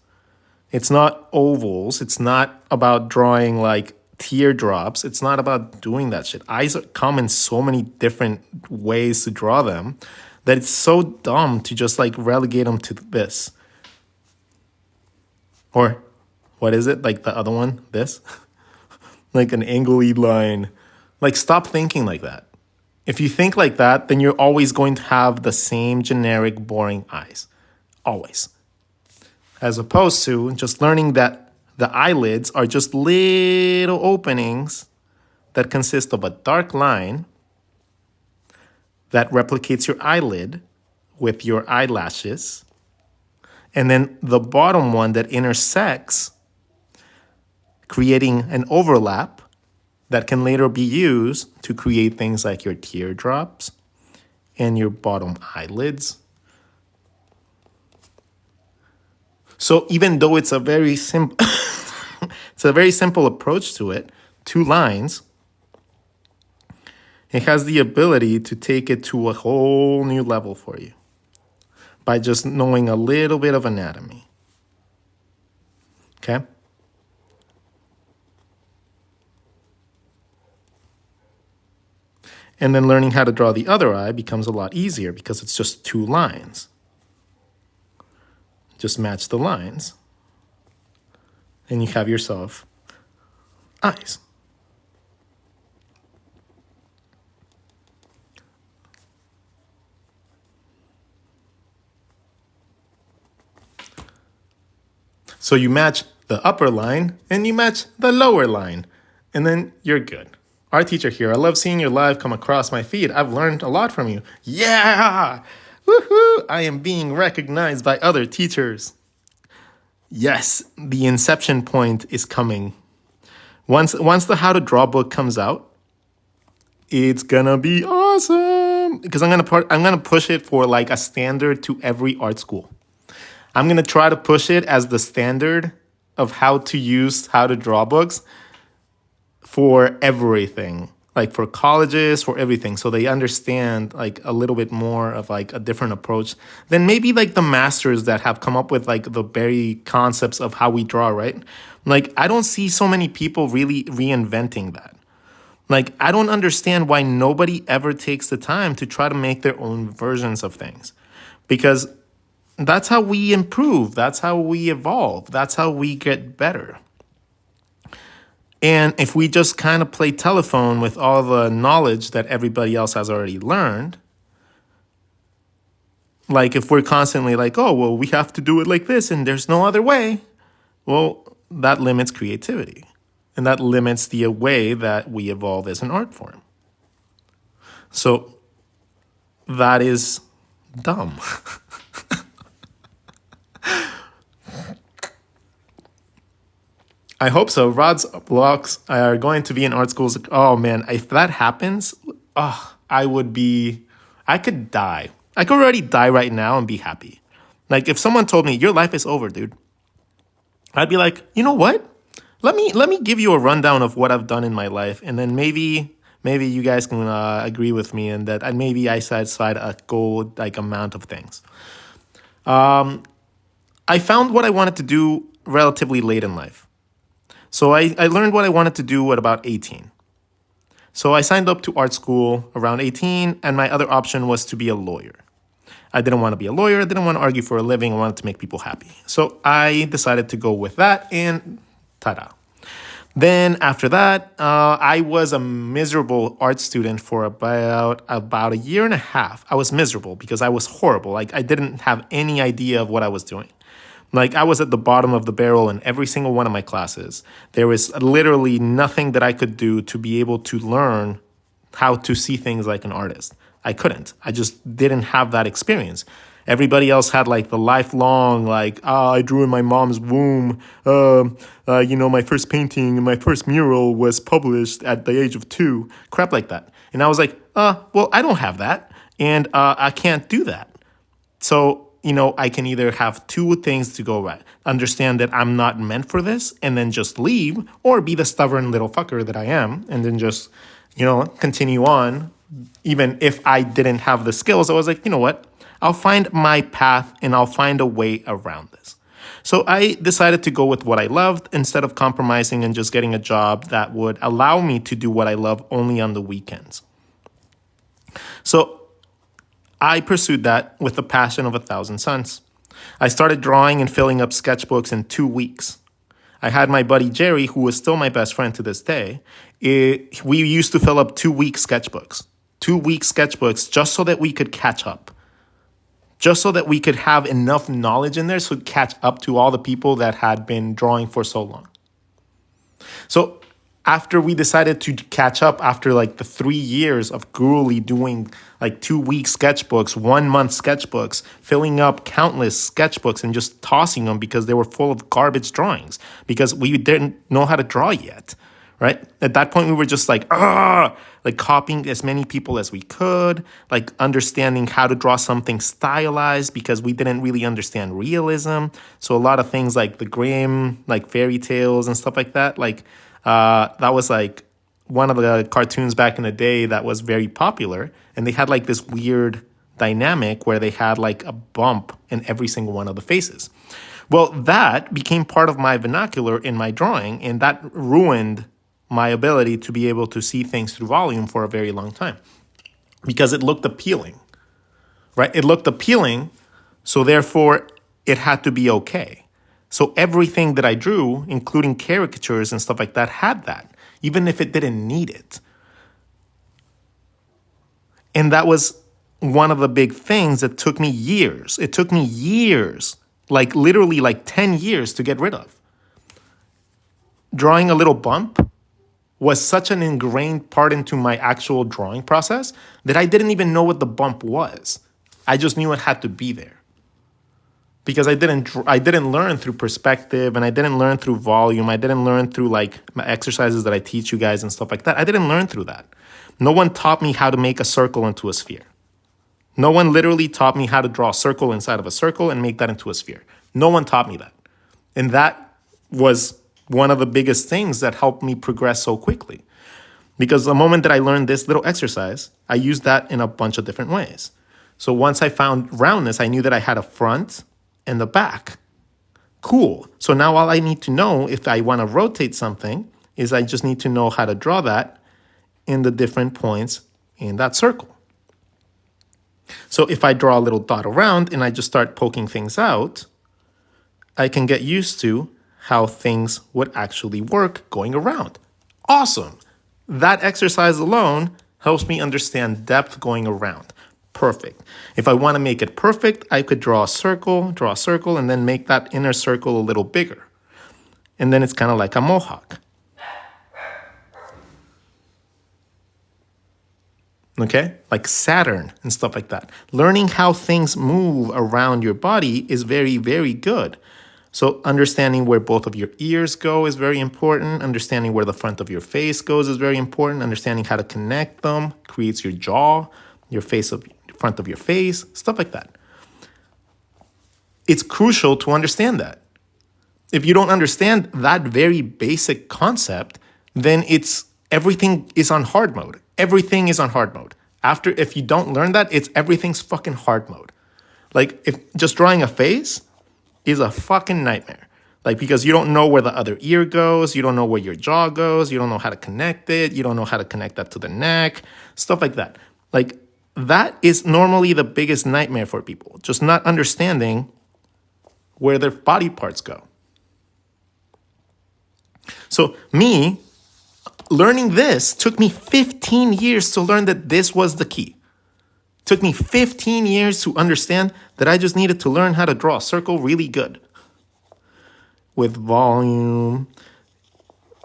It's not ovals. It's not about drawing like teardrops. It's not about doing that shit. Eyes come in so many different ways to draw them that it's so dumb to just like relegate them to this. Or what is it? Like the other one, this? Like an angly line. Like, stop thinking like that. If you think like that, then you're always going to have the same generic, boring eyes. Always. As opposed to just learning that the eyelids are just little openings that consist of a dark line that replicates your eyelid with your eyelashes, and then the bottom one that intersects, creating an overlap that can later be used to create things like your teardrops and your bottom eyelids. So even though it's a very simple it's a very simple approach to it, two lines, it has the ability to take it to a whole new level for you by just knowing a little bit of anatomy. Okay? And then learning how to draw the other eye becomes a lot easier because it's just two lines. Just match the lines, and you have yourself eyes. So you match the upper line and you match the lower line, and then you're good. Our teacher here, I love seeing your live come across my feed. I've learned a lot from you. Yeah! Woohoo! I am being recognized by other teachers. Yes, the inception point is coming. Once the How to Draw book comes out, it's gonna be awesome. Because I'm gonna push it for like a standard to every art school. I'm gonna try to push it as the standard of how to use How to Draw books for everything. Like for colleges, for everything. So they understand like a little bit more of like a different approach than maybe like the masters that have come up with like the very concepts of how we draw, right? Like, I don't see so many people really reinventing that. Like, I don't understand why nobody ever takes the time to try to make their own versions of things. Because that's how we improve. That's how we evolve. That's how we get better. And if we just kind of play telephone with all the knowledge that everybody else has already learned, like if we're constantly like, oh, well, we have to do it like this and there's no other way, well, that limits creativity. And that limits the way that we evolve as an art form. So that is dumb. I hope so. Rod's blocks are going to be in art schools. Oh man, if that happens, I could die. I could already die right now and be happy. Like if someone told me, your life is over, dude, I'd be like, you know what? let me give you a rundown of what I've done in my life, and then maybe you guys can agree with me, and that maybe I satisfied a goal like amount of things. I found what I wanted to do relatively late in life. So I learned what I wanted to do at about 18. So I signed up to art school around 18, and my other option was to be a lawyer. I didn't want to be a lawyer. I didn't want to argue for a living. I wanted to make people happy. So I decided to go with that, and ta-da. Then after that, I was a miserable art student for about a year and a half. I was miserable because I was horrible. Like I didn't have any idea of what I was doing. Like I was at the bottom of the barrel in every single one of my classes. There was literally nothing that I could do to be able to learn how to see things like an artist. I couldn't. I just didn't have that experience. Everybody else had like the lifelong, like, I drew in my mom's womb. My first painting and my first mural was published at the age of 2. Crap like that. And I was like, well, I don't have that. And I can't do that. So, I can either have two things to go right. Understand that I'm not meant for this and then just leave, or be the stubborn little fucker that I am and then just, continue on. Even if I didn't have the skills, I was like, you know what? I'll find my path and I'll find a way around this. So I decided to go with what I loved instead of compromising and just getting a job that would allow me to do what I love only on the weekends. So I pursued that with the passion of 1,000 suns. I started drawing and filling up sketchbooks in 2 weeks. I had my buddy Jerry, who is still my best friend to this day. We used to fill up 2-week sketchbooks. 2-week sketchbooks just so that we could catch up. Just so that we could have enough knowledge in there so to catch up to all the people that had been drawing for so long. So after we decided to catch up after like the 3 years of grueling doing like 2-week sketchbooks, 1-month sketchbooks, filling up countless sketchbooks and just tossing them because they were full of garbage drawings because we didn't know how to draw yet, right? At that point, we were just like copying as many people as we could, like understanding how to draw something stylized because we didn't really understand realism. So a lot of things like the Grimm, like fairy tales and stuff like that, that was like one of the cartoons back in the day that was very popular. And they had like this weird dynamic where they had like a bump in every single one of the faces. Well, that became part of my vernacular in my drawing, and that ruined my ability to be able to see things through volume for a very long time because it looked appealing, right? It looked appealing, so therefore it had to be okay. So everything that I drew, including caricatures and stuff like that, had that, even if it didn't need it. And that was one of the big things that took me years. It took me years, like literally like 10 years to get rid of. Drawing a little bump was such an ingrained part into my actual drawing process that I didn't even know what the bump was. I just knew it had to be there. Because I didn't learn through perspective, and I didn't learn through volume. I didn't learn through like my exercises that I teach you guys and stuff like that. I didn't learn through that. No one taught me how to make a circle into a sphere. No one literally taught me how to draw a circle inside of a circle and make that into a sphere. No one taught me that. And that was one of the biggest things that helped me progress so quickly. Because the moment that I learned this little exercise, I used that in a bunch of different ways. So once I found roundness, I knew that I had a front and the back. Cool. So now all I need to know if I want to rotate something is I just need to know how to draw that in the different points in that circle. So if I draw a little dot around and I just start poking things out, I can get used to how things would actually work going around. Awesome. That exercise alone helps me understand depth going around. Perfect. If I want to make it perfect, I could draw a circle, and then make that inner circle a little bigger. And then it's kind of like a mohawk. Okay? Like Saturn and stuff like that. Learning how things move around your body is very, very good. So understanding where both of your ears go is very important. Understanding where the front of your face goes is very important. Understanding how to connect them creates your jaw, your face of front of your face, stuff like that. It's crucial to understand that. If you don't understand that very basic concept, then everything is on hard mode. Everything is on hard mode. If you don't learn that, everything's fucking hard mode. Like if just drawing a face is a fucking nightmare. Like because you don't know where the other ear goes, you don't know where your jaw goes, you don't know how to connect it, you don't know how to connect that to the neck, stuff like that. Like that is normally the biggest nightmare for people, just not understanding where their body parts go. So me learning this took me 15 years to learn that this was the key. Took me 15 years to understand that I just needed to learn how to draw a circle really good. With volume,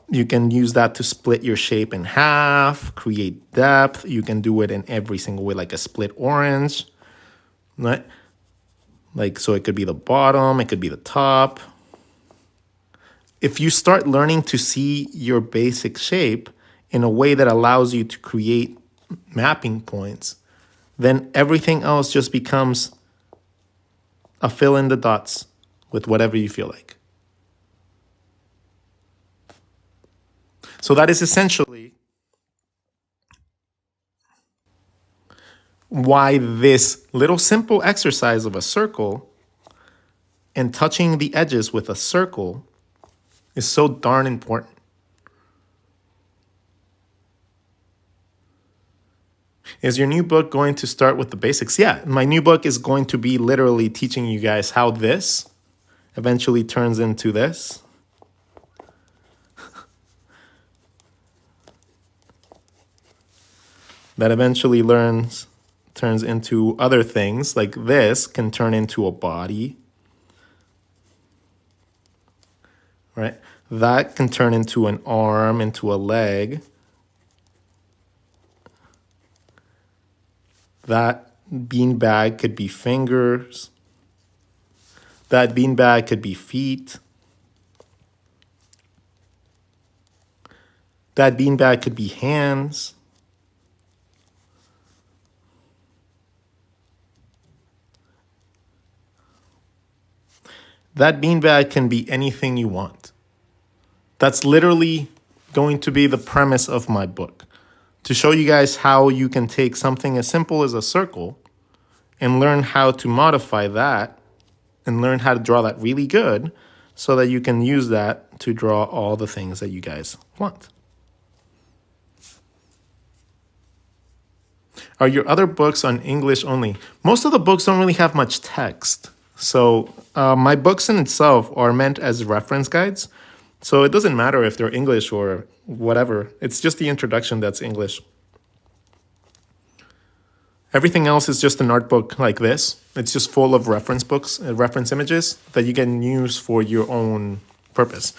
you can use that to split your shape in half, create depth. You can do it in every single way, like a split orange, right? Like, so it could be the bottom, it could be the top. If you start learning to see your basic shape in a way that allows you to create mapping points, then everything else just becomes a fill in the dots with whatever you feel like. So that is essentially why this little simple exercise of a circle and touching the edges with a circle is so darn important. Is your new book going to start with the basics? Yeah, my new book is going to be literally teaching you guys how this eventually turns into this. That eventually turns into other things, like this can turn into a body, right? That can turn into an arm, into a leg. That beanbag could be fingers. That beanbag could be feet. That beanbag could be hands. That beanbag can be anything you want. That's literally going to be the premise of my book. To show you guys how you can take something as simple as a circle and learn how to modify that and learn how to draw that really good so that you can use that to draw all the things that you guys want. Are your other books on English only? Most of the books don't really have much text. So my books in itself are meant as reference guides. So it doesn't matter if they're English or whatever. It's just the introduction that's English. Everything else is just an art book like this. It's just full of reference books, reference images that you can use for your own purpose.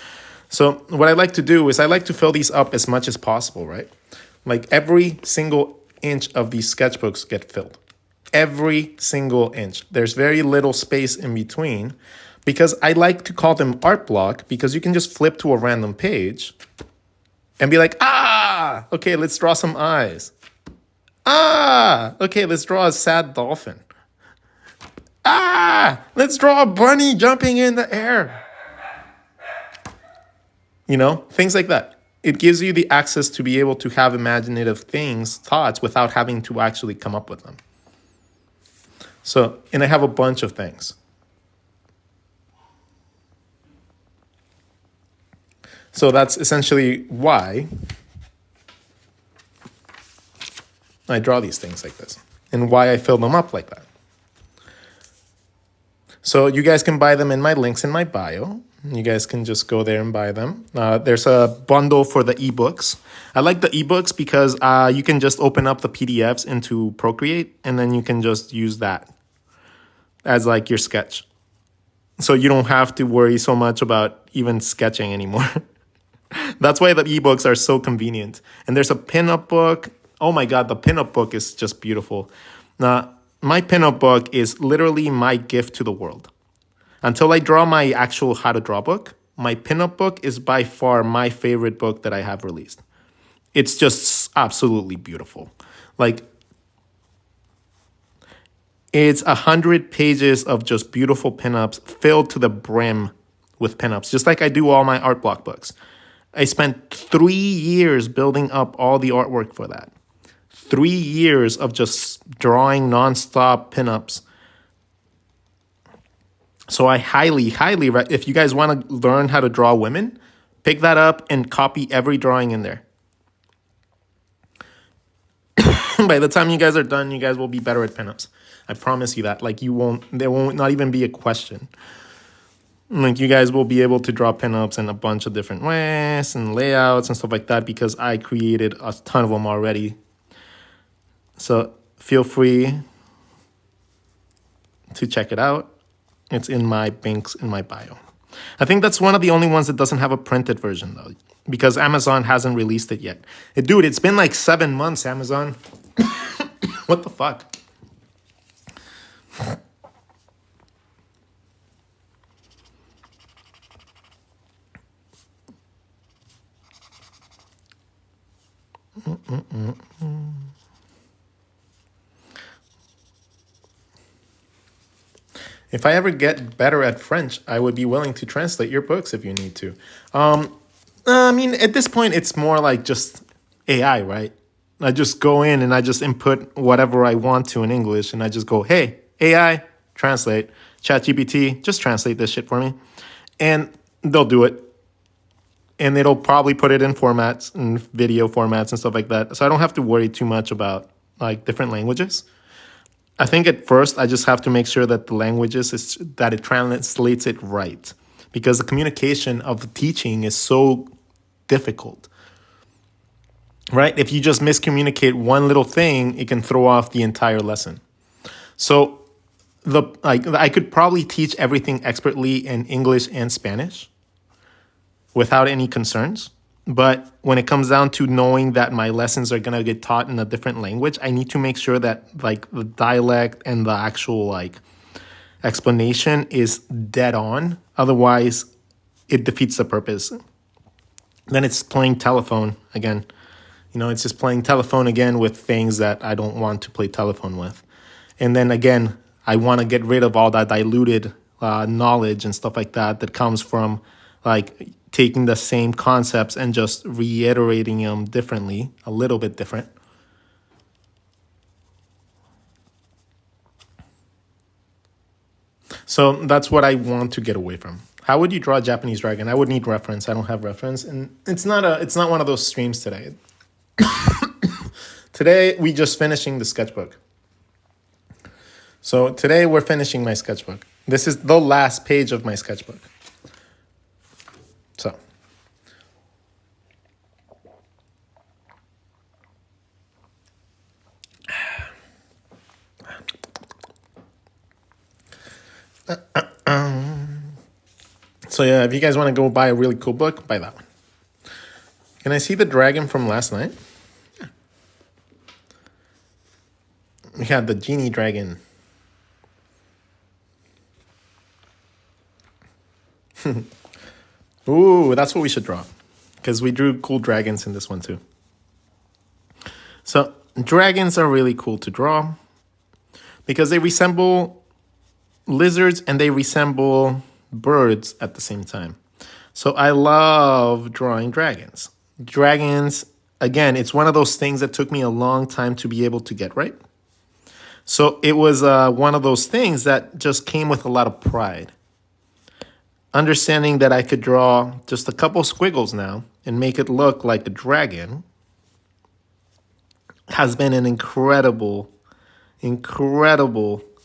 So what I like to do is I like to fill these up as much as possible, right? Like every single inch of these sketchbooks get filled. Every single inch. There's very little space in between because I like to call them art block because you can just flip to a random page and be like, ah, okay, let's draw some eyes. Ah, okay, let's draw a sad dolphin. Ah, let's draw a bunny jumping in the air. You know, things like that. It gives you the access to be able to have imaginative thoughts without having to actually come up with them. So, and I have a bunch of things. So that's essentially why I draw these things like this and why I fill them up like that. So you guys can buy them in my links in my bio. You guys can just go there and buy them. There's a bundle for the ebooks. I like the ebooks because you can just open up the PDFs into Procreate and then you can just use that as like your sketch. So you don't have to worry so much about even sketching anymore. That's why the ebooks are so convenient. And there's a pinup book. Oh my God, the pinup book is just beautiful. Now, my pinup book is literally my gift to the world. Until I draw my actual how to draw book, my pinup book is by far my favorite book that I have released. It's just absolutely beautiful. Like, it's 100 pages of just beautiful pinups filled to the brim with pinups, just like I do all my art block books. I spent 3 years building up all the artwork for that. 3 years of just drawing nonstop pinups. So I highly, if you guys want to learn how to draw women, pick that up and copy every drawing in there. By the time you guys are done, you guys will be better at pinups. I promise you that. Like, there won't not even be a question. Like, you guys will be able to draw pinups in a bunch of different ways and layouts and stuff like that because I created a ton of them already. So feel free to check it out. It's in my links in my bio. I think that's one of the only ones that doesn't have a printed version, though, because Amazon hasn't released it yet. Dude, it's been like 7 months, Amazon. What the fuck? If I ever get better at French, I would be willing to translate your books if you need to. I mean, at this point, it's more like just AI, right? I just go in and I just input whatever I want to in English, and I just go, hey, AI, translate. ChatGPT, just translate this shit for me. And they'll do it. And it'll probably put it in formats and video formats and stuff like that. So I don't have to worry too much about like different languages. I think at first I just have to make sure that the languages that it translates it right, because the communication of the teaching is so difficult, right? If you just miscommunicate one little thing, it can throw off the entire lesson. So I could probably teach everything expertly in English and Spanish without any concerns. But when it comes down to knowing that my lessons are going to get taught in a different language, I need to make sure that like the dialect and the actual like explanation is dead on. Otherwise, it defeats the purpose. Then it's playing telephone again. It's just playing telephone again with things that I don't want to play telephone with. And then again, I want to get rid of all that diluted knowledge and stuff like that comes from like taking the same concepts and just reiterating them differently, a little bit different. So that's what I want to get away from. How would you draw a Japanese dragon? I would need reference. I don't have reference, and it's not one of those streams today. Today we just finishing the sketchbook. So today we're finishing my sketchbook. This is the last page of my sketchbook. So So yeah, if you guys want to go buy a really cool book, buy that one. Can I see the dragon from last night? Yeah. We had the genie dragon. Ooh, that's what we should draw, because we drew cool dragons in this one too. So dragons are really cool to draw because they resemble lizards and they resemble birds at the same time. So I love drawing dragons. Dragons, again, it's one of those things that took me a long time to be able to get right. So it was one of those things that just came with a lot of pride. Understanding that I could draw just a couple squiggles now and make it look like a dragon has been an incredible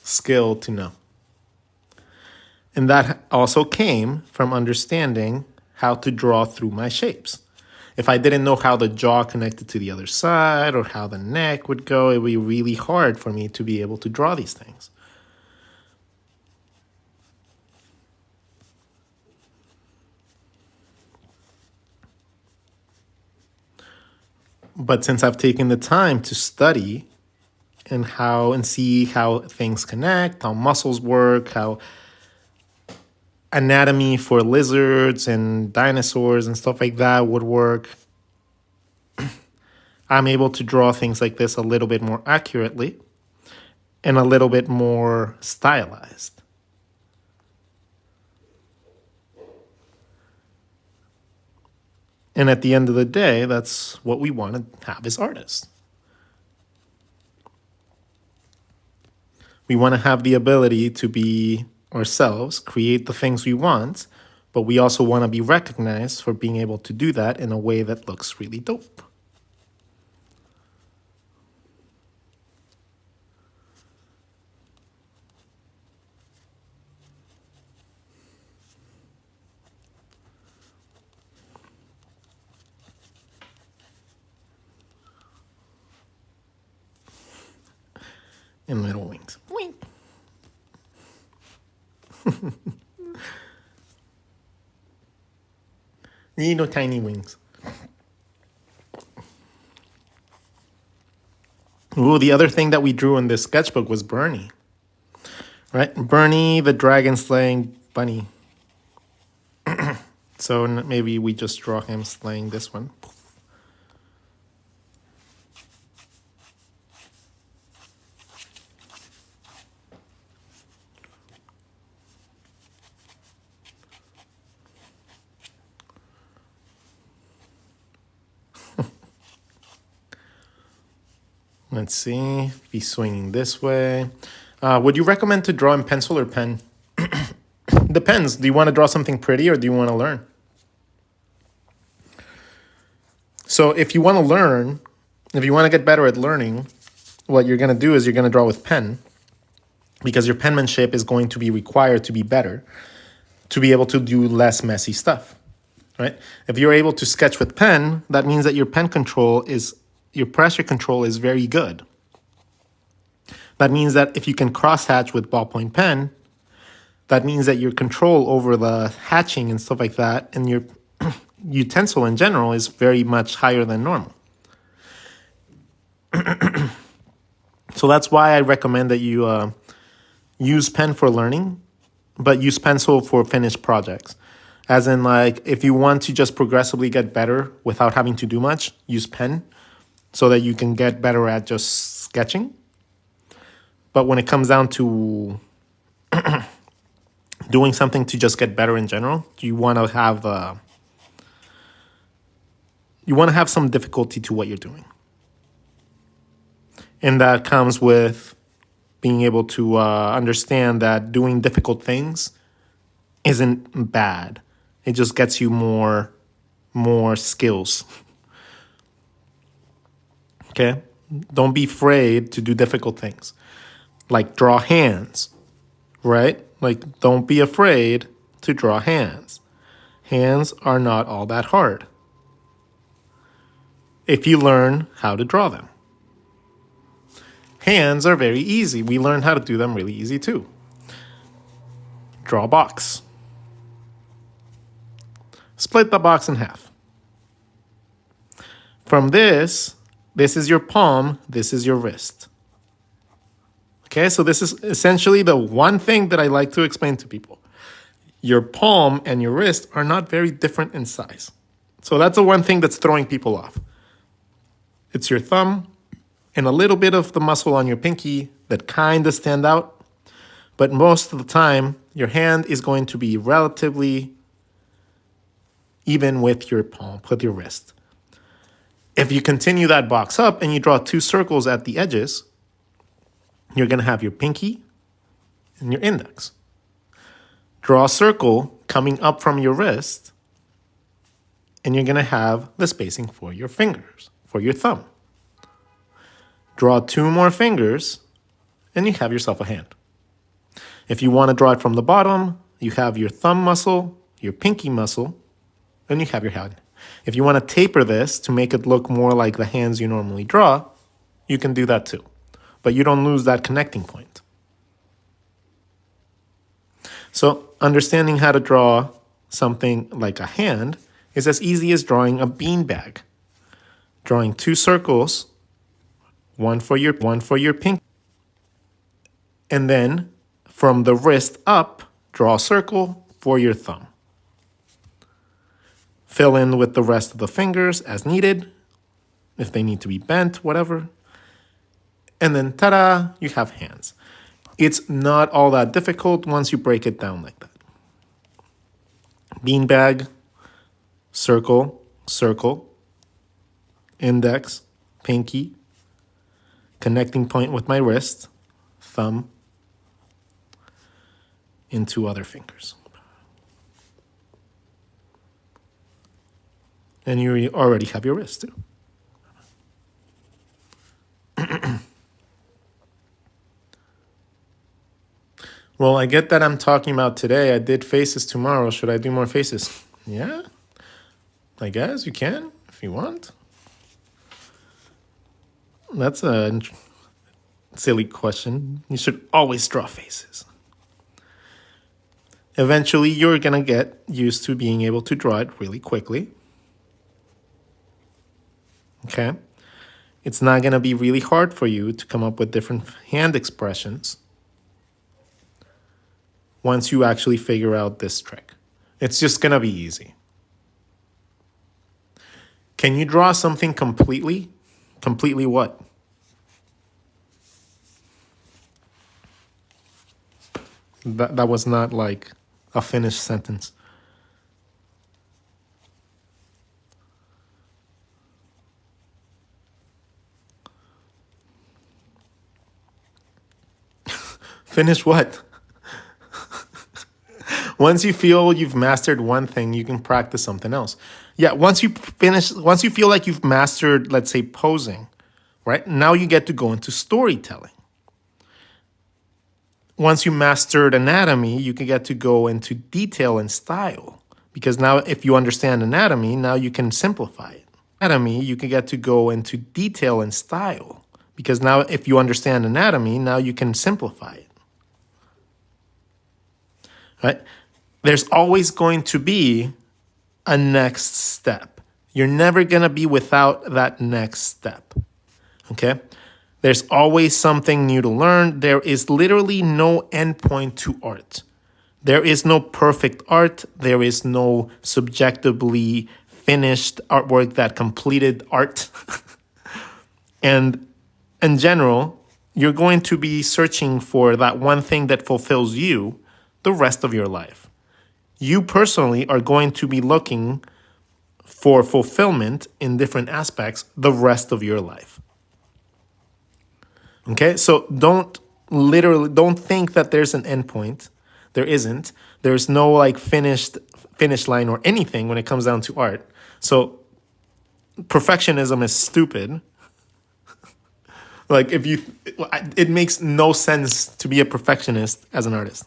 skill to know. And that also came from understanding how to draw through my shapes. If I didn't know how the jaw connected to the other side or how the neck would go, it would be really hard for me to be able to draw these things. But since I've taken the time to study and see how things connect, how muscles work, how anatomy for lizards and dinosaurs and stuff like that would work, I'm able to draw things like this a little bit more accurately and a little bit more stylized. And at the end of the day, that's what we want to have as artists. We want to have the ability to be ourselves, create the things we want, but we also want to be recognized for being able to do that in a way that looks really dope. And little wings. Wink. Little tiny wings. Ooh, the other thing that we drew in this sketchbook was Bernie. Right? Bernie, the dragon slaying bunny. So maybe we just draw him slaying this one. Let's see, be swinging this way. Would you recommend to draw in pencil or pen? Depends. Do you want to draw something pretty or do you want to learn? So if you want to learn, if you want to get better at learning, what you're going to do is you're going to draw with pen because your penmanship is going to be required to be better to be able to do less messy stuff, right? If you're able to sketch with pen, that means that your pen control is your pressure control is very good. That means that if you can cross-hatch with ballpoint pen, that means that your control over the hatching and stuff like that and your utensil in general is very much higher than normal. So that's why I recommend that you use pen for learning, but use pencil for finished projects. As in, like, if you want to just progressively get better without having to do much, use pen, so that you can get better at just sketching. But when it comes down to doing something to just get better in general, you want to have some difficulty to what you're doing. And that comes with being able to understand that doing difficult things isn't bad. It just gets you more skills. Okay? Don't be afraid to do difficult things. Like draw hands, right? Like don't be afraid to draw hands. Hands are not all that hard if you learn how to draw them. Hands are very easy. We learn how to do them really easy too. Draw a box. Split the box in half. From this is your palm, this is your wrist. Okay, so this is essentially the one thing that I like to explain to people. Your palm and your wrist are not very different in size. So that's the one thing that's throwing people off. It's your thumb and a little bit of the muscle on your pinky that kind of stand out. But most of the time, your hand is going to be relatively even with your palm, with your wrist. If you continue that box up and you draw two circles at the edges, you're going to have your pinky and your index. Draw a circle coming up from your wrist, and you're going to have the spacing for your fingers, for your thumb. Draw two more fingers, and you have yourself a hand. If you want to draw it from the bottom, you have your thumb muscle, your pinky muscle, and you have your hand. If you want to taper this to make it look more like the hands you normally draw, you can do that too. But you don't lose that connecting point. So understanding how to draw something like a hand is as easy as drawing a beanbag. Drawing two circles, one for your pinky, and then from the wrist up, draw a circle for your thumb. Fill in with the rest of the fingers as needed, if they need to be bent, whatever. And then, ta-da, you have hands. It's not all that difficult once you break it down like that. Beanbag, circle, circle, index, pinky, connecting point with my wrist, thumb, and 2 other fingers. And you already have your wrist too. Well, I get that I'm talking about today. I did faces tomorrow. Should I do more faces? Yeah, I guess you can if you want. That's a silly question. You should always draw faces. Eventually, you're going to get used to being able to draw it really quickly. Okay? It's not going to be really hard for you to come up with different hand expressions once you actually figure out this trick. It's just going to be easy. Can you draw something completely? Completely what? That was not like a finished sentence. Finish what? Once you feel you've mastered one thing, you can practice something else. Yeah, once you feel like you've mastered, let's say, posing, right? Now you get to go into storytelling. Once you mastered anatomy, you can get to go into detail and style. Because now if you understand anatomy, now you can simplify it. Anatomy, you can get to go into detail and style. Because now if you understand anatomy, now you can simplify it. Right? There's always going to be a next step. You're never going to be without that next step. Okay? There's always something new to learn. There is literally no endpoint to art. There is no perfect art. There is no subjectively finished artwork that completed art. And in general, you're going to be searching for that one thing that fulfills you the rest of your life. You personally are going to be looking for fulfillment in different aspects the rest of your life. Okay, so don't think that there's an endpoint. There isn't. There's no like finish line or anything when it comes down to art. So perfectionism is stupid. Like it makes no sense to be a perfectionist as an artist.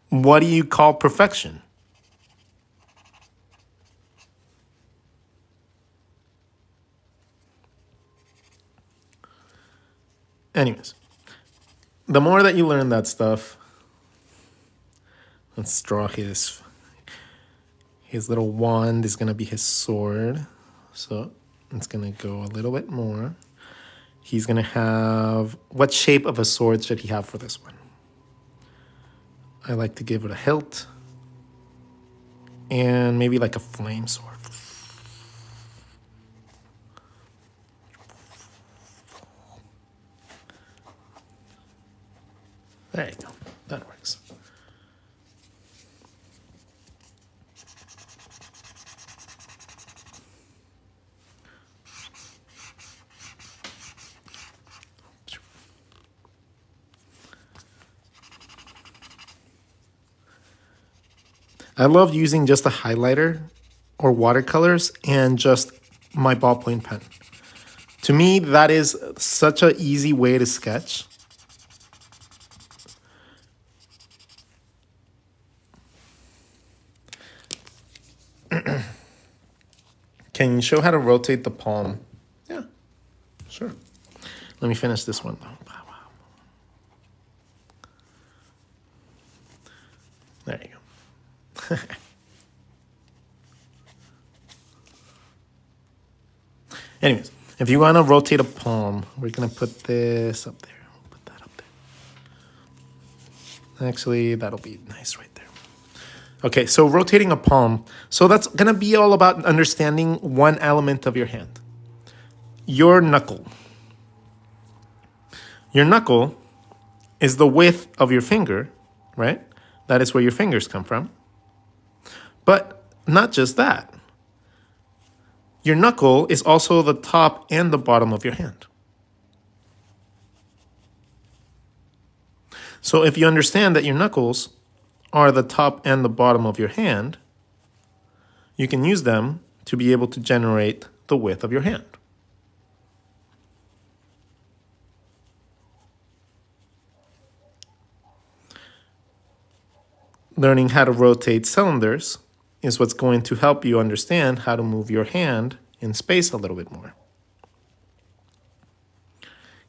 What do you call perfection? Anyways, the more that you learn that stuff, let's draw his little wand is going to be his sword. So it's going to go a little bit more. He's going to have, what shape of a sword should he have for this one? I like to give it a hilt and maybe like a flame sword. There you go. That works. I love using just a highlighter or watercolors and just my ballpoint pen. To me, that is such an easy way to sketch. Can you show how to rotate the palm? Yeah, sure. Let me finish this one though. There you go. Anyways, if you want to rotate a palm, we're going to put this up there. Put that up there. Actually, that'll be nice right there. Okay, so rotating a palm. So that's going to be all about understanding one element of your hand. Your knuckle. Your knuckle is the width of your finger, right? That is where your fingers come from. But not just that. Your knuckle is also the top and the bottom of your hand. So if you understand that your knuckles are the top and the bottom of your hand, you can use them to be able to generate the width of your hand. Learning how to rotate cylinders is what's going to help you understand how to move your hand in space a little bit more,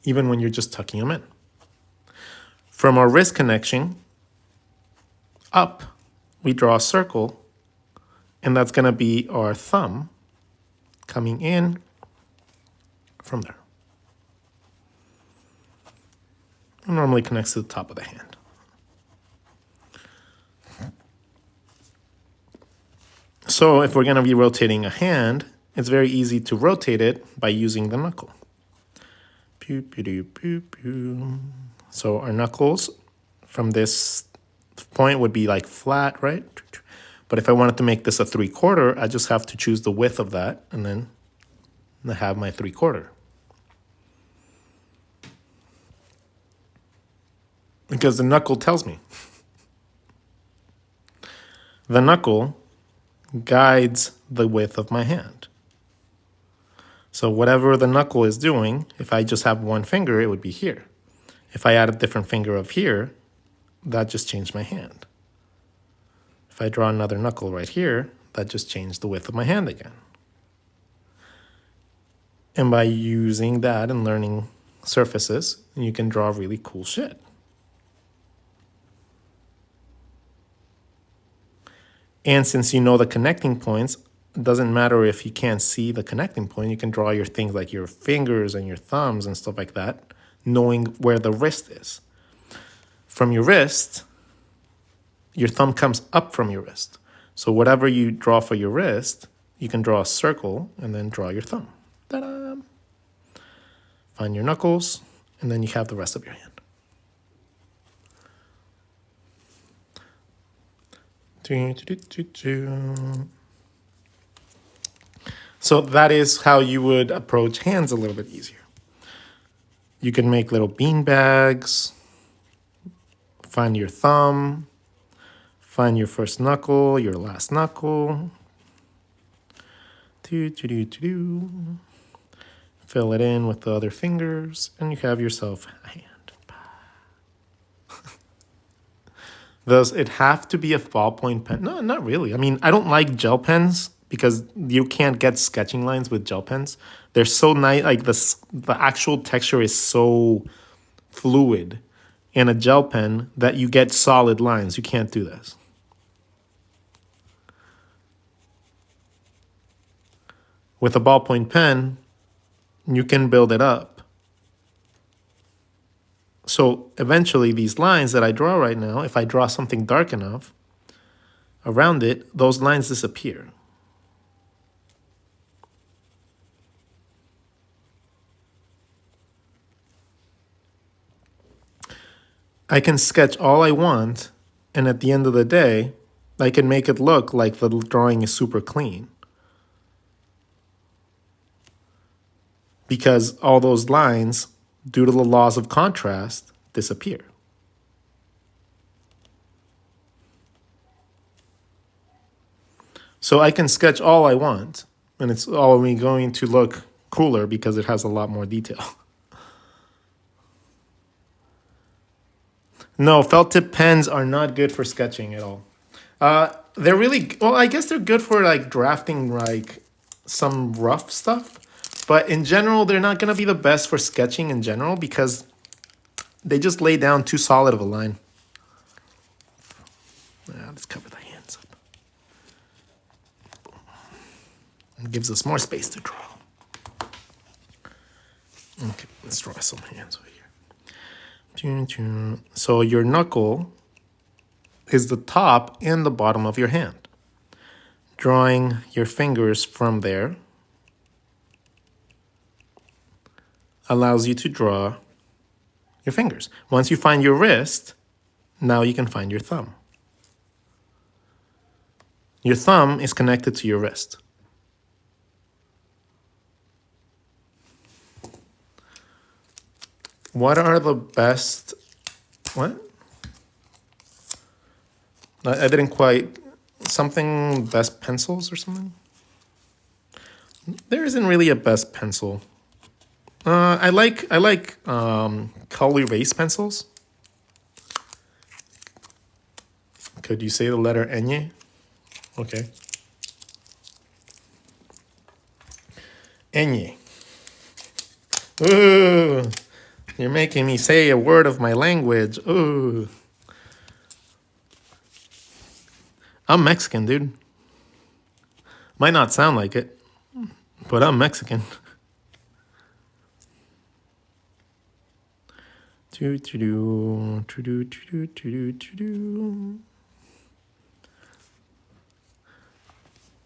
even when you're just tucking them in. From our wrist connection up, we draw a circle, and that's going to be our thumb coming in from there. It normally connects to the top of the hand. So if we're going to be rotating a hand, it's very easy to rotate it by using the knuckle. So our knuckles from this point would be like flat, right? But if I wanted to make this a 3/4, I just have to choose the width of that, and then I have my 3/4. Because the knuckle tells me. The knuckle guides the width of my hand. So whatever the knuckle is doing, if I just have one finger, it would be here. If I add a different finger up here, that just changed my hand. If I draw another knuckle right here, that just changed the width of my hand again. And by using that and learning surfaces, you can draw really cool shit. And since you know the connecting points, it doesn't matter if you can't see the connecting point. You can draw your things like your fingers and your thumbs and stuff like that, knowing where the wrist is. From your wrist, your thumb comes up from your wrist. So whatever you draw for your wrist, you can draw a circle and then draw your thumb. Ta-da! Find your knuckles, and then you have the rest of your hand. So that is how you would approach hands a little bit easier. You can make little bean bags, find your thumb, find your first knuckle, your last knuckle. Fill it in with the other fingers, and you have yourself a hand. Does it have to be a ballpoint pen? No, not really. I mean, I don't like gel pens because you can't get sketching lines with gel pens. They're so nice, like the actual texture is so fluid in a gel pen that you get solid lines. You can't do this. With a ballpoint pen, you can build it up. So eventually these lines that I draw right now, if I draw something dark enough around it, those lines disappear. I can sketch all I want, and at the end of the day, I can make it look like the drawing is super clean. Because all those lines, due to the laws of contrast, disappear. So I can sketch all I want, and it's only going to look cooler because it has a lot more detail. No, felt tip pens are not good for sketching at all. They're really, well, I guess they're good for like drafting like some rough stuff. But in general, they're not going to be the best for sketching in general because they just lay down too solid of a line. Let's cover the hands up. It gives us more space to draw. Okay, let's draw some hands over here. So your knuckle is the top and the bottom of your hand. Drawing your fingers from there allows you to draw your fingers. Once you find your wrist, now you can find your thumb. Your thumb is connected to your wrist. What are the best... What? I didn't quite... Something best pencils or something? There isn't really a best pencil. I like color erase pencils. Could you say the letter N? Okay. N. Ooh, you're making me say a word of my language. Ooh. I'm Mexican, dude. Might not sound like it, but I'm Mexican.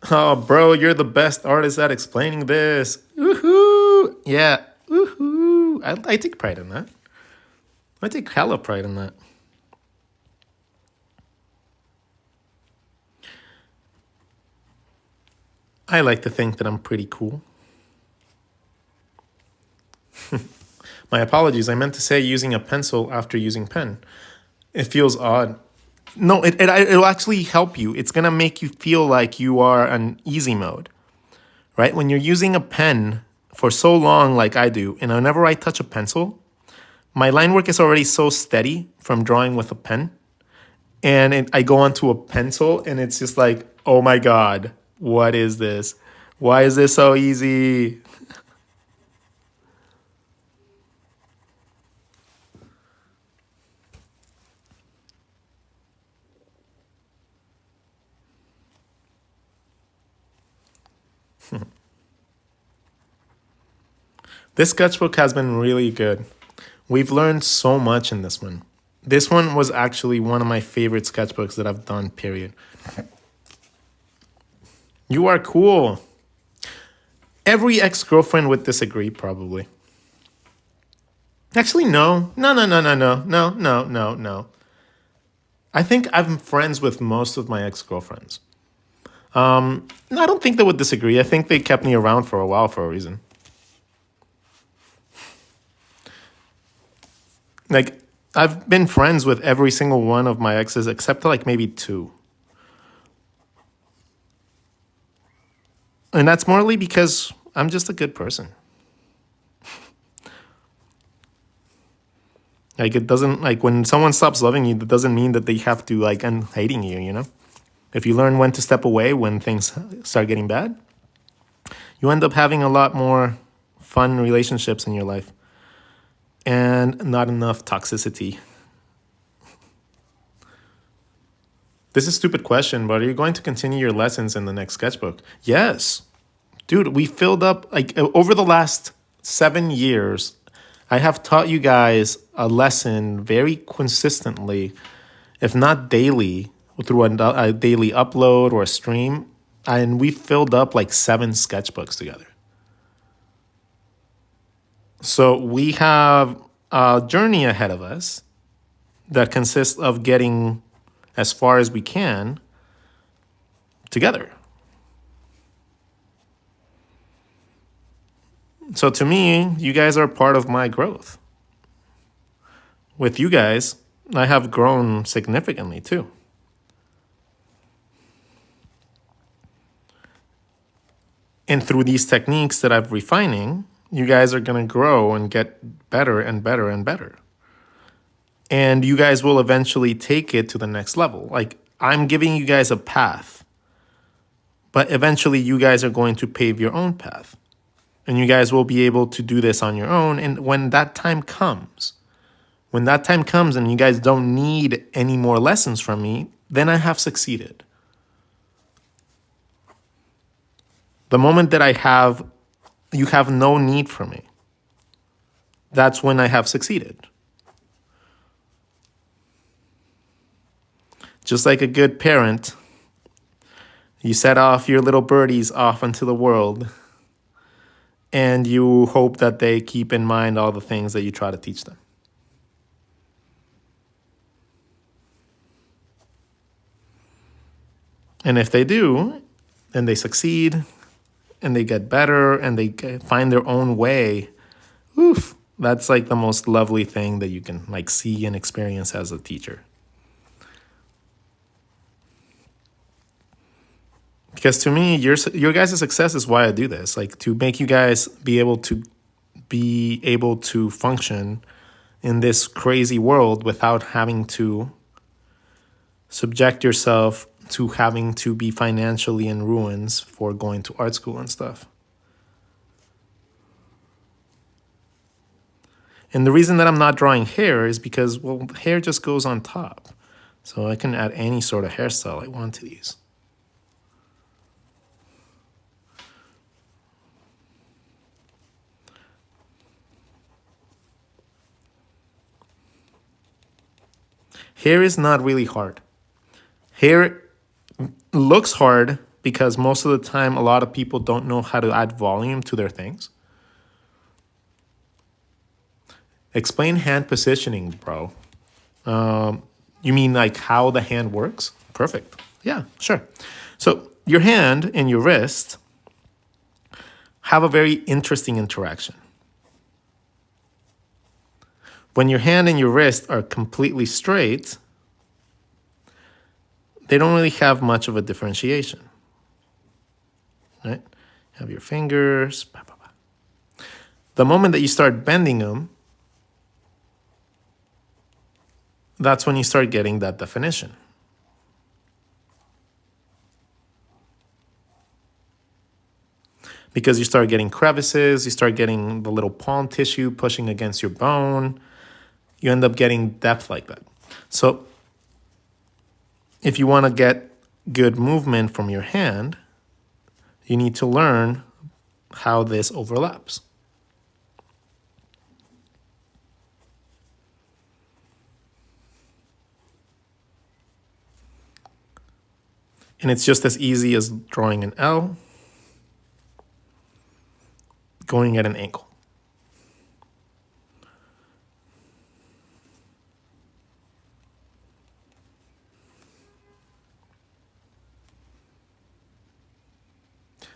Oh, bro, you're the best artist at explaining this. Woohoo! Yeah, woohoo! I take pride in that. I take hella pride in that. I like to think that I'm pretty cool. My apologies, I meant to say using a pencil after using pen. It feels odd. No, it'll actually help you. It's going to make you feel like you are on easy mode, right? When you're using a pen for so long like I do, and whenever I touch a pencil, my line work is already so steady from drawing with a pen. And I go onto a pencil and it's just like, oh my God, what is this? Why is this so easy? This sketchbook has been really good. We've learned so much in this one. This one was actually one of my favorite sketchbooks that I've done, period. You are cool. Every ex-girlfriend would disagree, probably. Actually, no. No. I think I'm friends with most of my ex-girlfriends. No, I don't think they would disagree. I think they kept me around for a while for a reason. Like, I've been friends with every single one of my exes except like maybe 2. And that's morally because I'm just a good person. Like, it doesn't, like, when someone stops loving you, that doesn't mean that they have to, like, end hating you, you know? If you learn when to step away when things start getting bad, you end up having a lot more fun relationships in your life and not enough toxicity. This is a stupid question, but are you going to continue your lessons in the next sketchbook? Yes. Dude, we filled up, like, over the last 7 years, I have taught you guys a lesson very consistently, if not daily, through a daily upload or a stream. And we filled up like 7 sketchbooks together. So we have a journey ahead of us that consists of getting as far as we can together. So to me, you guys are part of my growth. With you guys, I have grown significantly too. And through these techniques that I'm refining, you guys are going to grow and get better and better and better. And you guys will eventually take it to the next level. Like, I'm giving you guys a path, but eventually you guys are going to pave your own path. And you guys will be able to do this on your own. And when that time comes and you guys don't need any more lessons from me, then I have succeeded. The moment that you have no need for me, that's when I have succeeded. Just like a good parent, you set off your little birdies off into the world, and you hope that they keep in mind all the things that you try to teach them. And if they do, and they succeed, and they get better, and they find their own way, oof, that's like the most lovely thing that you can like see and experience as a teacher. Because to me, your guys' success is why I do this, like to make you guys be able to function in this crazy world without having to subject yourself to having to be financially in ruins for going to art school and stuff. And the reason that I'm not drawing hair is because, well, hair just goes on top. So I can add any sort of hairstyle I want to these. Hair is not really hard. Hair looks hard because most of the time a lot of people don't know how to add volume to their things. Explain hand positioning, bro. You mean like how the hand works? Perfect. Yeah, sure. So your hand and your wrist have a very interesting interaction. When your hand and your wrist are completely straight, they don't really have much of a differentiation. Right? Have your fingers. Bah, bah, bah. The moment that you start bending them, that's when you start getting that definition. Because you start getting crevices, you start getting the little palm tissue pushing against your bone. You end up getting depth like that. So if you want to get good movement from your hand, you need to learn how this overlaps. And it's just as easy as drawing an L, going at an angle.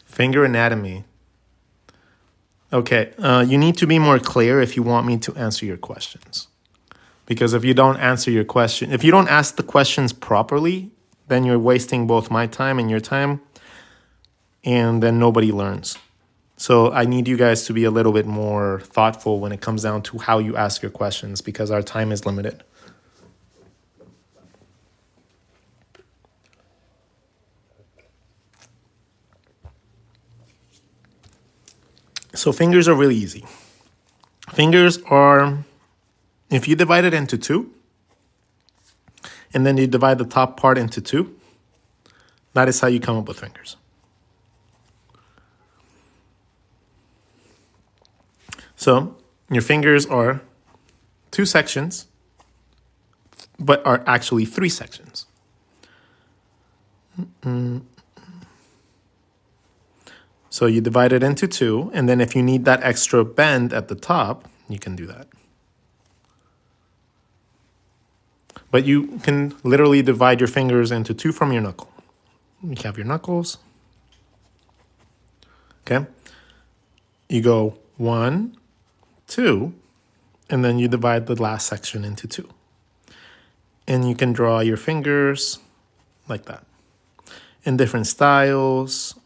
Finger anatomy. Okay, you need to be more clear if you want me to answer your questions. Because if you don't answer your question, if you don't ask the questions properly, then you're wasting both my time and your time, and then nobody learns. So I need you guys to be a little bit more thoughtful when it comes down to how you ask your questions, because our time is limited. So fingers are really easy. Fingers are, if you divide it into two, and then you divide the top part into two, that is how you come up with fingers. So your fingers are two sections, but are actually three sections. So you divide it into two, and then if you need that extra bend at the top, you can do that. But you can literally divide your fingers into two from your knuckle. You have your knuckles. Okay. You go 1, 2, and then you divide the last section into two. And you can draw your fingers like that in different styles.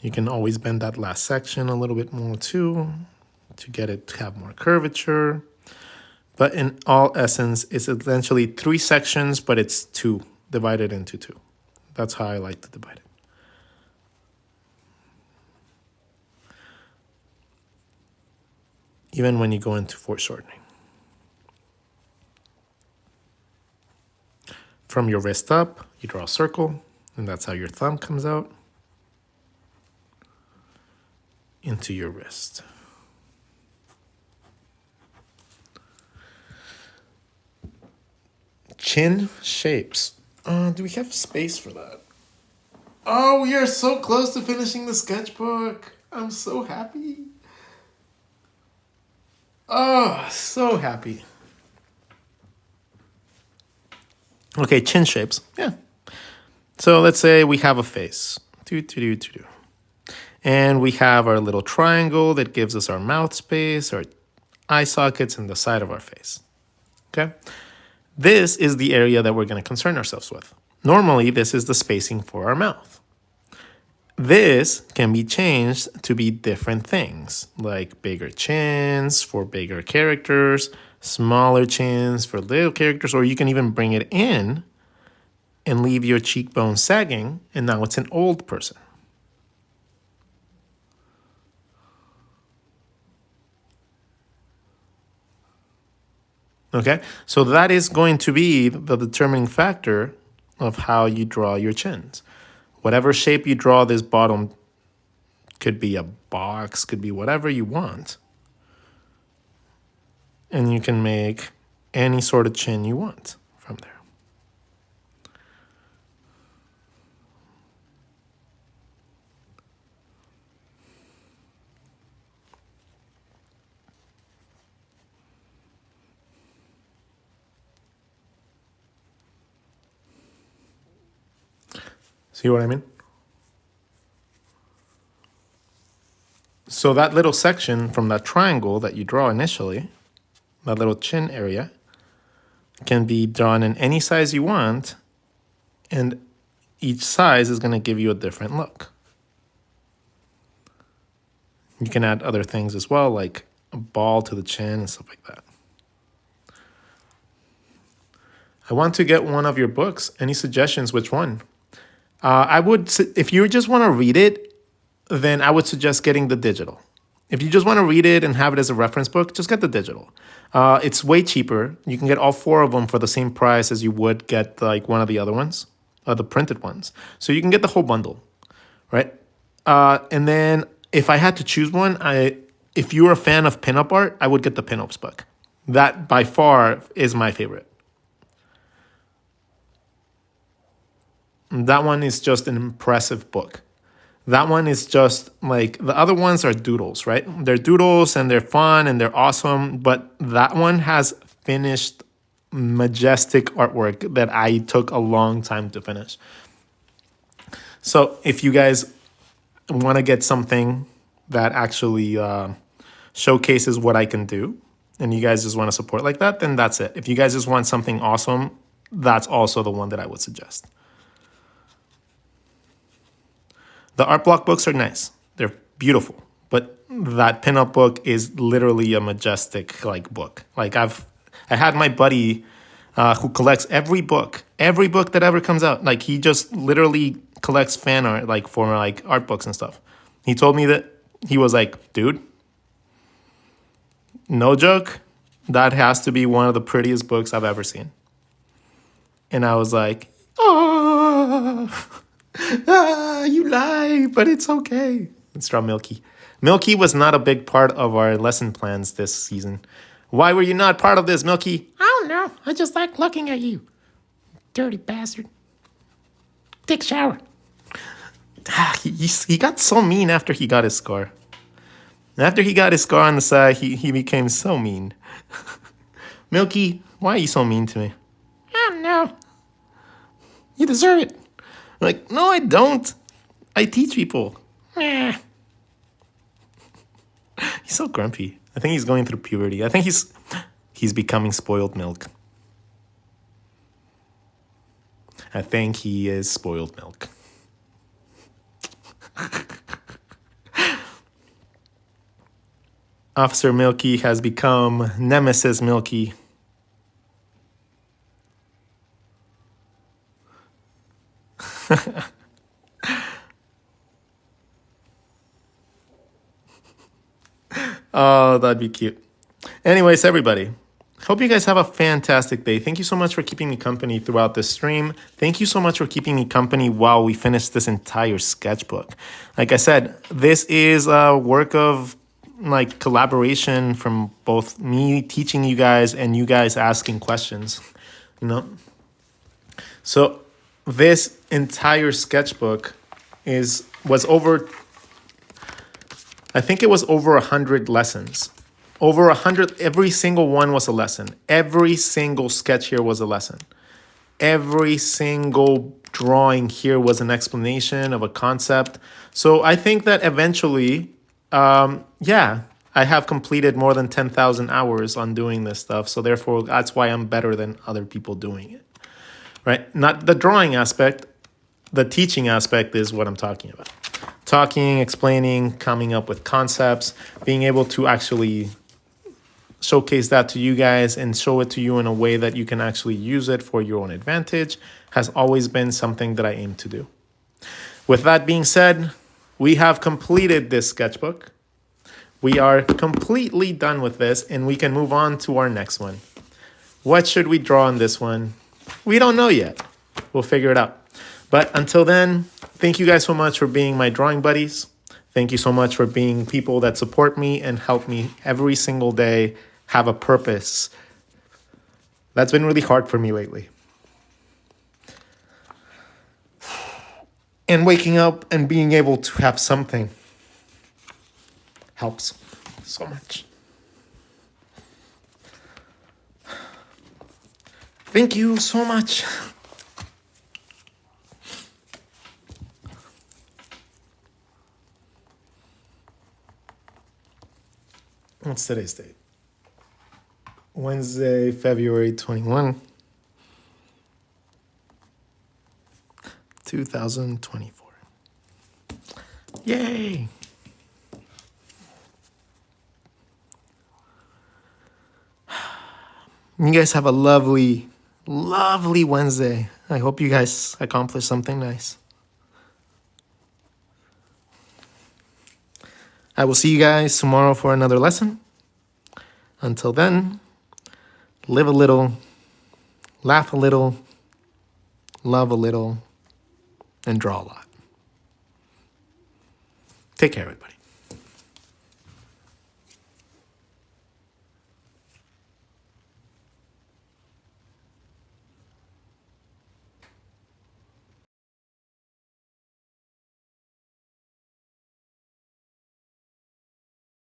You can always bend that last section a little bit more too to get it to have more curvature. But in all essence, it's essentially three sections, but it's two divided into two. That's how I like to divide it. Even when you go into foreshortening. From your wrist up, you draw a circle, and that's how your thumb comes out into your wrist. Chin shapes. Do we have space for that? Oh, we are so close to finishing the sketchbook. I'm so happy. Oh, so happy. Okay, chin shapes. Yeah. So let's say we have a face. And we have our little triangle that gives us our mouth space, our eye sockets, and the side of our face. Okay? This is the area that we're going to concern ourselves with. Normally, this is the spacing for our mouth. This can be changed to be different things, like bigger chins for bigger characters, smaller chins for little characters, or you can even bring it in and leave your cheekbone sagging, and now it's an old person. Okay, so that is going to be the determining factor of how you draw your chins. Whatever shape you draw, this bottom could be a box, could be whatever you want. And you can make any sort of chin you want from there. See what I mean? So that little section from that triangle that you draw initially, that little chin area, can be drawn in any size you want, and each size is going to give you a different look. You can add other things as well, like a ball to the chin and stuff like that. I want to get one of your books. Any suggestions? Which one? I would, if you just want to read it, then I would suggest getting the digital. If you just want to read it and have it as a reference book, just get the digital. It's way cheaper. You can get all 4 of them for the same price as you would get like one of the other ones, the printed ones. So you can get the whole bundle, right? And then if I had to choose one, if you're a fan of pinup art, I would get the pinups book. That by far is my favorite. That one is just an impressive book. That one is just like the other ones are doodles, right? They're doodles and they're fun and they're awesome. But that one has finished majestic artwork that I took a long time to finish. So if you guys want to get something that actually showcases what I can do, and you guys just want to support like that, then that's it. If you guys just want something awesome, that's also the one that I would suggest. The art block books are nice. They're beautiful. But that pinup book is literally a majestic like book. Like I had my buddy who collects every book that ever comes out. Like he just literally collects fan art like for like art books and stuff. He told me that he was like, dude, no joke, that has to be one of the prettiest books I've ever seen. And I was like, oh. You lie, but it's okay. Let's draw Milky. Milky was not a big part of our lesson plans this season. Why were you not part of this, Milky? I don't know. I just like looking at you. Dirty bastard. Take a shower. He got so mean after he got his scar. After he got his scar on the side, he became so mean. Milky, why are you so mean to me? I don't know. You deserve it. Like, no, I don't. I teach people. He's so grumpy. I think he's going through puberty. I think he's becoming spoiled milk. I think he is spoiled milk. Officer Milky has become Nemesis Milky. Oh, that'd be cute. Anyways, everybody, hope you guys have a fantastic day. Thank you so much for keeping me company throughout this stream. Thank you so much for keeping me company while we finish this entire sketchbook. Like I said, this is a work of like collaboration from both me teaching you guys and you guys asking questions, you know? So this entire sketchbook was over, I think it was over 100 lessons. Over 100, every single one was a lesson. Every single sketch here was a lesson. Every single drawing here was an explanation of a concept. So I think that eventually, yeah, I have completed more than 10,000 hours on doing this stuff. So therefore, that's why I'm better than other people doing it, right? Not the drawing aspect, the teaching aspect is what I'm talking about. Talking, explaining, coming up with concepts, being able to actually showcase that to you guys and show it to you in a way that you can actually use it for your own advantage has always been something that I aim to do. With that being said, we have completed this sketchbook. We are completely done with this and we can move on to our next one. What should we draw on this one? We don't know yet. We'll figure it out. But until then, thank you guys so much for being my drawing buddies. Thank you so much for being people that support me and help me every single day have a purpose. That's been really hard for me lately. And waking up and being able to have something helps so much. Thank you so much. What's today's date? Wednesday, February 21, 2024. Yay! You guys have a lovely, lovely Wednesday. I hope you guys accomplish something nice. I will see you guys tomorrow for another lesson. Until then, live a little, laugh a little, love a little, and draw a lot. Take care, everybody.